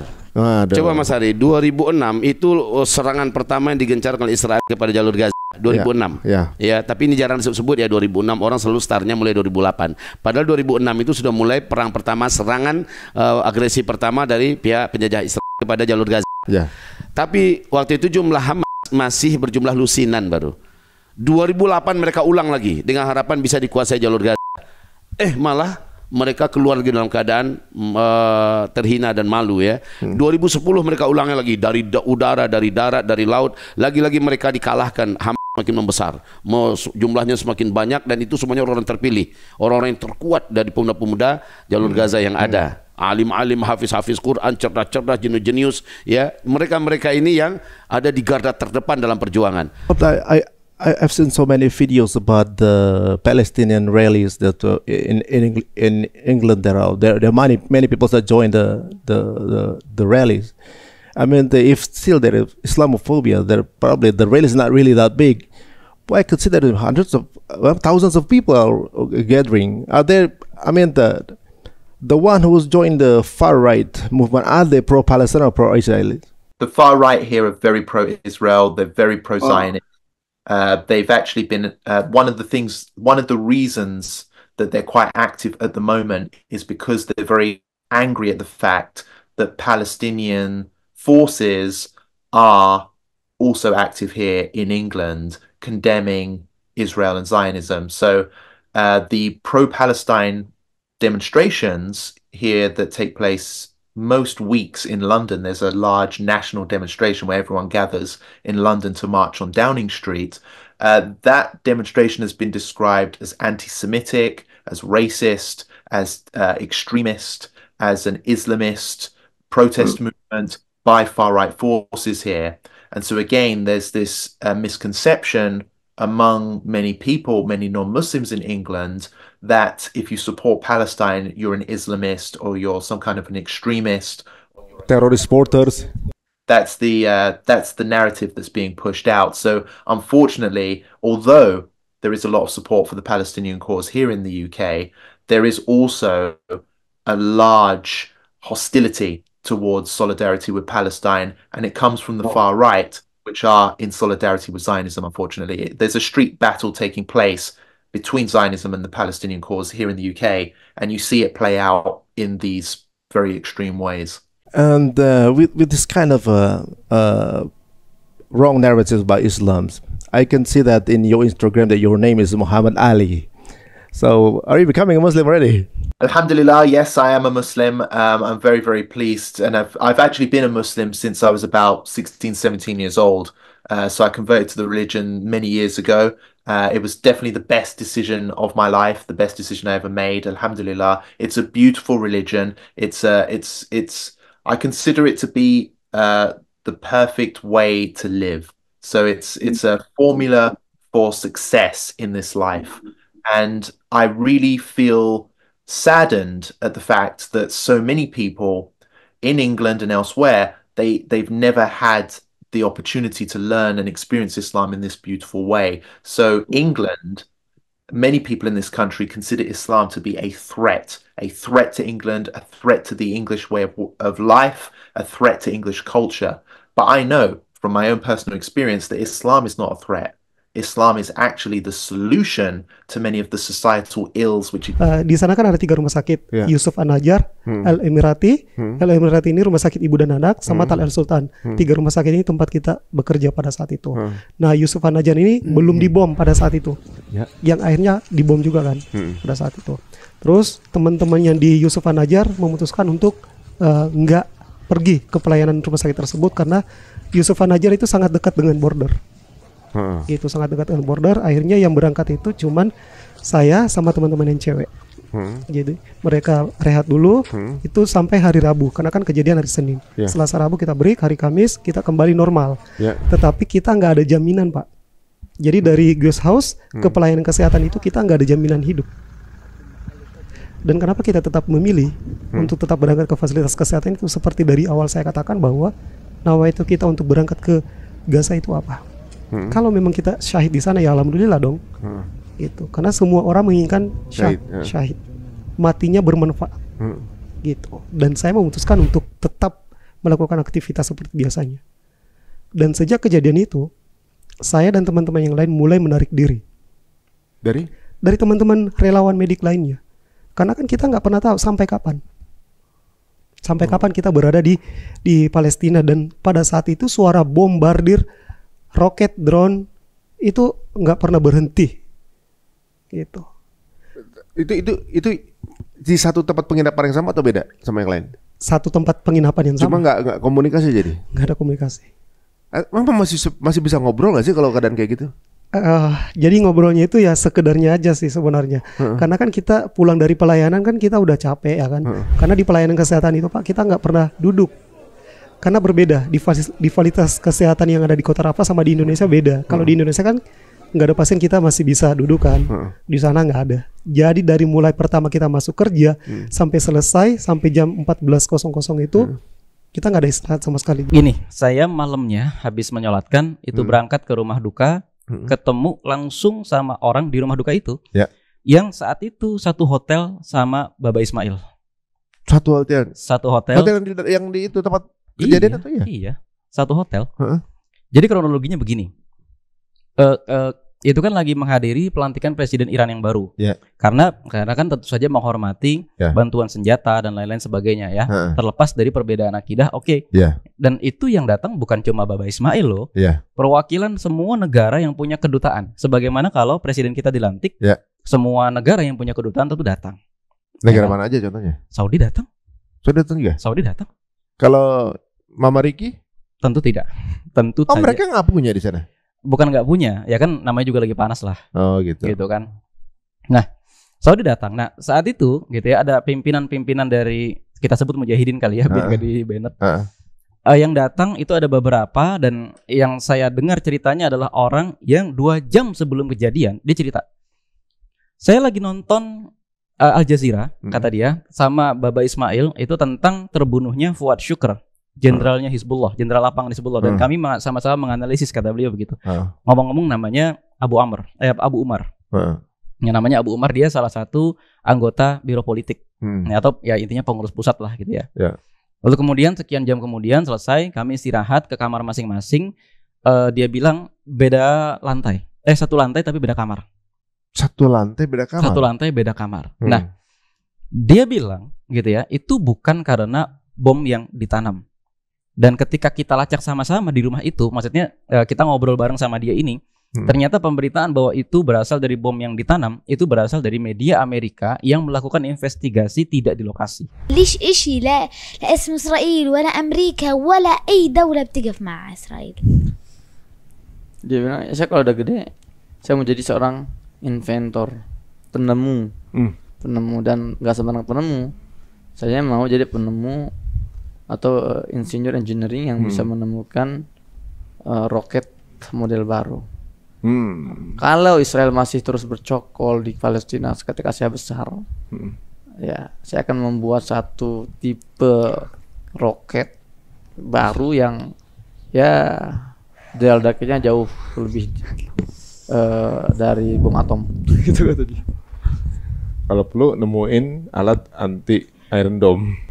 S18: Coba Mas Ari, 2006 itu serangan pertama yang digencarkan oleh Israel kepada jalur Gaza. 2006. Ya, tapi ini jarang disebut ya 2006. Orang selalu startnya mulai 2008. Padahal 2006 itu sudah mulai perang pertama, serangan agresi pertama dari pihak penjajah Israel kepada jalur Gaza. Tapi waktu itu jumlah Hamas masih berjumlah lusinan baru. 2008 mereka ulang lagi dengan harapan bisa dikuasai jalur Gaza. Malah mereka keluar lagi dalam keadaan terhina dan malu ya. 2010 mereka ulangnya lagi dari udara, dari darat, dari laut. Lagi-lagi mereka dikalahkan. Hamas makin membesar. Jumlahnya semakin banyak dan itu semuanya orang terpilih. Orang-orang yang terkuat dari pemuda-pemuda jalur Gaza yang ada. Alim-alim, hafiz-hafiz Quran, cerdas-cerdas, jenius-jenius ya. Mereka-mereka ini yang ada di garda terdepan dalam perjuangan.
S15: I've seen so many videos about the Palestinian rallies that in England there are many people that join the rallies. I mean, if still there is Islamophobia, there probably the rally is not really that big. But I could see that hundreds of thousands of people are gathering. Are there? I mean, the one who's joined the far right movement, are they pro-Palestine or pro-Israeli?
S20: The far right here are very pro-Israel. They're very pro-Zionist. They've actually been one of the reasons that they're quite active at the moment is because they're very angry at the fact that Palestinian forces are also active here in England, condemning Israel and Zionism. So the pro-Palestine demonstrations here that take place most weeks in London, there's a large national demonstration where everyone gathers in London to march on Downing Street. That demonstration has been described as anti-Semitic, as racist, as extremist, as an Islamist protest movement by far-right forces here. And so again, there's this misconception among many people, many non-Muslims in England, that if you support Palestine, you're an Islamist or you're some kind of an extremist.
S15: Terrorist supporters.
S20: That's the narrative that's being pushed out. So unfortunately, although there is a lot of support for the Palestinian cause here in the UK, there is also a large hostility towards solidarity with Palestine, and it comes from the far right, which are in solidarity with Zionism, unfortunately. There's a street battle taking place between Zionism and the Palestinian cause here in the UK, and you see it play out in these very extreme ways.
S15: And with this kind of wrong narratives about Islam, I can see that in your Instagram that your name is Muhammad Ali. So are you becoming a Muslim already?
S20: Alhamdulillah, yes, I am a Muslim. I'm very, very pleased. And I've actually been a Muslim since I was about 16, 17 years old. So I converted to the religion many years ago. It was definitely the best decision of my life, the best decision I ever made. Alhamdulillah, it's a beautiful religion. I consider it to be the perfect way to live. So it's a formula for success in this life. And I really feel saddened at the fact that so many people in England and elsewhere, they've never had the opportunity to learn and experience Islam in this beautiful way. So England, many people in this country consider Islam to be a threat to England, a threat to the English way of life, a threat to English culture. But I know from my own personal experience that Islam is not a threat. Islam is actually the solution to many of the societal ills which
S21: di sana kan ada 3 rumah sakit, Yusuf An-Najjar, Al-Emirati. Al-Emirati ini rumah sakit ibu dan anak, sama Tal El-Sultan. 3 rumah sakit ini tempat kita bekerja pada saat itu. Nah, Yusuf An-Najjar ini belum dibom pada saat itu. Yang akhirnya dibom juga kan pada saat itu. Terus teman-teman yang di Yusuf An-Najjar memutuskan untuk nggak pergi ke pelayanan rumah sakit tersebut karena Yusuf An-Najjar itu sangat dekat dengan border. Gitu, sangat dekat dengan border. Akhirnya yang berangkat itu cuman saya sama teman-teman yang cewek. Jadi mereka rehat dulu itu sampai hari Rabu karena kan kejadian hari Senin. Selasa Rabu kita break, hari Kamis kita kembali normal. Tetapi kita nggak ada jaminan, Pak. Jadi dari guest house ke pelayanan kesehatan itu kita nggak ada jaminan hidup. Dan kenapa kita tetap memilih untuk tetap berangkat ke fasilitas kesehatan itu seperti dari awal saya katakan bahwa nawaitu kita untuk berangkat ke Gaza itu apa? Kalau memang kita syahid di sana ya alhamdulillah dong. Gitu. Karena semua orang menginginkan syahid. Matinya bermanfaat. Gitu. Dan saya memutuskan untuk tetap melakukan aktivitas seperti biasanya. Dan sejak kejadian itu, saya dan teman-teman yang lain mulai menarik diri. Dari teman-teman relawan medik lainnya. Karena kan kita nggak pernah tahu sampai kapan. Sampai kapan kita berada di Palestina, dan pada saat itu suara bombardir, roket, drone itu nggak pernah berhenti. Gitu.
S1: Itu di satu tempat penginapan yang sama atau beda sama yang lain?
S21: Satu tempat penginapan yang sama.
S1: Cuma nggak komunikasi jadi?
S21: Nggak ada komunikasi.
S1: Memang masih bisa ngobrol nggak sih kalau keadaan kayak gitu?
S21: Jadi ngobrolnya itu ya sekedarnya aja sih sebenarnya. Karena kan kita pulang dari pelayanan kan kita udah capek ya kan. Karena di pelayanan kesehatan itu Pak kita nggak pernah duduk. Karena berbeda di fasilitas kesehatan yang ada di Kota Rafah sama di Indonesia beda. Kalau di Indonesia kan nggak ada pasien kita masih bisa dudukan. Di sana nggak ada. Jadi dari mulai pertama kita masuk kerja sampai selesai sampai jam 14.00 itu kita nggak ada istirahat sama sekali.
S6: Gini, saya malamnya habis menyolatkan itu berangkat ke rumah duka, ketemu langsung sama orang di rumah duka itu, yang saat itu satu hotel sama Baba Ismail.
S1: Satu hotel.
S6: Satu hotel.
S1: Hotel yang di itu tempat kejadian atau ya?
S6: Iya, satu hotel. Jadi kronologinya begini. Itu kan lagi menghadiri pelantikan presiden Iran yang baru. Karena kan tentu saja menghormati bantuan senjata dan lain-lain sebagainya ya. Terlepas dari perbedaan akidah, Dan itu yang datang bukan cuma Baba Ismail loh. Perwakilan semua negara yang punya kedutaan. Sebagaimana kalau presiden kita dilantik, semua negara yang punya kedutaan tentu datang.
S1: Negara mana aja contohnya?
S6: Saudi datang.
S1: Saudi datang juga?
S6: Saudi datang.
S1: Kalau Mama Riki?
S6: Tentu tidak. Tentu saja.
S1: Mereka nggak punya di sana?
S6: Bukan nggak punya, ya kan namanya juga lagi panas lah.
S1: Oh gitu.
S6: Gitu kan. Nah, Saudi datang. Nah, saat itu gitu ya ada pimpinan-pimpinan dari kita sebut mujahidin kali ya, biar nggak di banned. Yang datang itu ada beberapa dan yang saya dengar ceritanya adalah orang yang 2 jam sebelum kejadian dia cerita. Saya lagi nonton Al Jazeera, kata dia, sama Baba Ismail itu tentang terbunuhnya Fuad Shukr, jenderalnya Hizbullah, jenderal lapangan Hizbullah, dan kami sama-sama menganalisis, kata beliau begitu. Ngomong-ngomong namanya Abu Umar. Yang namanya Abu Umar, dia salah satu anggota biro politik, atau ya intinya pengurus pusat lah gitu ya. Lalu kemudian sekian jam kemudian selesai, kami istirahat ke kamar masing-masing. Dia bilang beda lantai, satu lantai tapi beda kamar.
S1: Satu lantai beda kamar.
S6: Satu lantai beda kamar. Nah, dia bilang gitu ya, itu bukan karena bom yang ditanam. Dan ketika kita lacak sama-sama di rumah itu, maksudnya kita ngobrol bareng sama dia ini, ternyata pemberitaan bahwa itu berasal dari bom yang ditanam itu berasal dari media Amerika yang melakukan investigasi tidak di lokasi.
S7: ليش إشي لا اسم إسرائيل ولا أمريكا ولا أي دولة بتقف مع إسرائيل.
S9: Dia bilang, saya kalau udah gede, saya mau jadi seorang inventor, penemu, dan nggak sembarang penemu. Saya mau jadi penemu atau insinyur engineering yang bisa menemukan roket model baru. Kalau Israel masih terus bercokol di Palestina ketika saya besar, ya saya akan membuat satu tipe roket baru yang ya daya ledaknya jauh lebih dari bom atom. Gitu kata dia.
S1: Kalau perlu nemuin alat anti Iron Dome.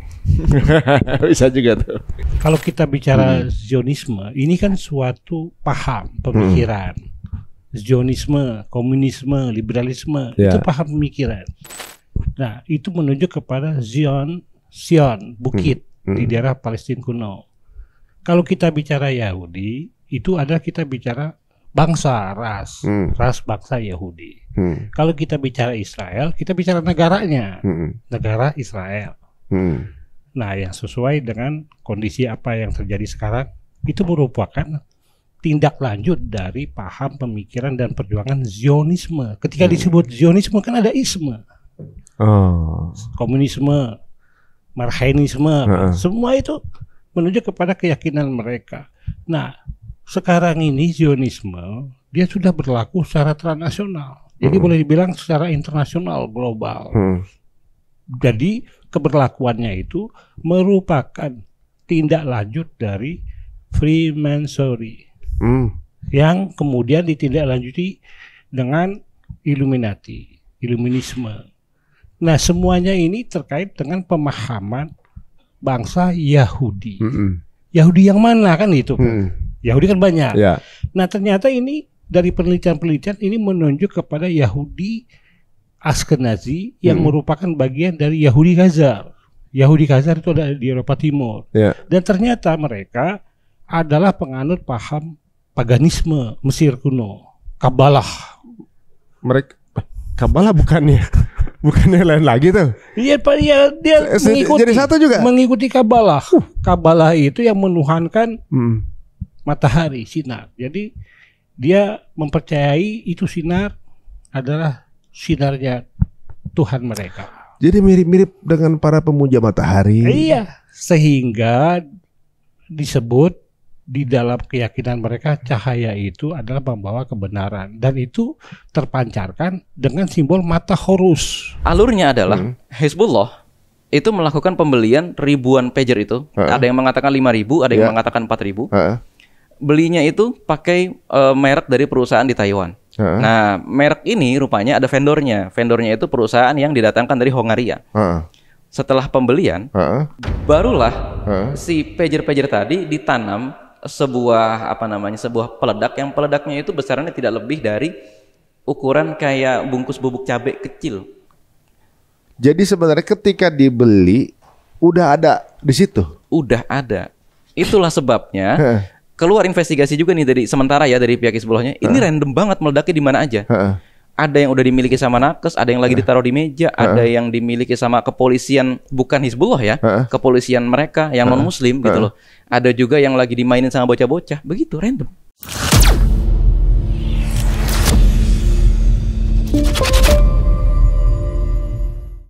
S1: Bisa juga tuh.
S16: Kalau kita bicara Zionisme, ini kan suatu paham pemikiran. Zionisme, komunisme, liberalisme, itu paham pemikiran. Nah, itu menunjuk kepada Sion, bukit di daerah Palestina kuno. Kalau kita bicara Yahudi, itu adalah kita bicara bangsa, ras bangsa Yahudi. Kalau kita bicara Israel, kita bicara negaranya, negara Israel. Nah, yang sesuai dengan kondisi apa yang terjadi sekarang, itu merupakan tindak lanjut dari paham pemikiran dan perjuangan Zionisme. Ketika disebut Zionisme kan ada isme, komunisme, marhainisme, semua itu menunjuk kepada keyakinan mereka. Nah, sekarang ini Zionisme dia sudah berlaku secara transnasional, jadi boleh dibilang secara internasional, global. Jadi keberlakuannya itu merupakan tindak lanjut dari Freemasonry yang kemudian ditindaklanjuti dengan Illuminati, Illuminisme. Nah, semuanya ini terkait dengan pemahaman bangsa Yahudi. Yahudi yang mana kan itu? Yahudi kan banyak. Nah, ternyata ini dari penelitian-penelitian ini menunjuk kepada Yahudi Ashkenazi yang merupakan bagian dari Yahudi Khazar. Yahudi Khazar itu ada di Eropa Timur. Dan ternyata mereka adalah penganut paham paganisme Mesir kuno, Kabalah.
S1: Mereka Kabalah bukannya lain lagi tuh.
S16: Iya, Pak, dia mengikuti,
S1: jadi satu juga.
S16: Mengikuti Kabalah. Kabalah itu yang menuhankan matahari, sinar. Jadi dia mempercayai itu sinar adalah sinarnya Tuhan mereka.
S1: Jadi mirip-mirip dengan para pemuja matahari.
S16: Iya, sehingga disebut di dalam keyakinan mereka cahaya itu adalah membawa kebenaran dan itu terpancarkan dengan simbol mata horus.
S6: Alurnya adalah Hizbullah itu melakukan pembelian ribuan pager itu. Ada yang mengatakan 5.000, ada yang mengatakan 4.000. Belinya itu pakai merek dari perusahaan di Taiwan. Nah, merek ini rupanya ada vendornya. Vendornya itu perusahaan yang didatangkan dari Hongaria. Setelah pembelian, barulah si pager-pager tadi ditanam sebuah sebuah peledak yang peledaknya itu besarnya tidak lebih dari ukuran kayak bungkus bubuk cabai kecil.
S1: Jadi sebenarnya ketika dibeli udah ada di situ.
S6: Udah ada. Itulah sebabnya keluar investigasi juga nih dari sementara ya dari pihak Hizbullahnya. Ini random banget meledaknya di mana aja. Ada yang udah dimiliki sama nakes, ada yang lagi ditaruh di meja, ada yang dimiliki sama kepolisian bukan Hizbullah ya, kepolisian mereka yang non muslim gitu loh. Ada juga yang lagi dimainin sama bocah-bocah, begitu random.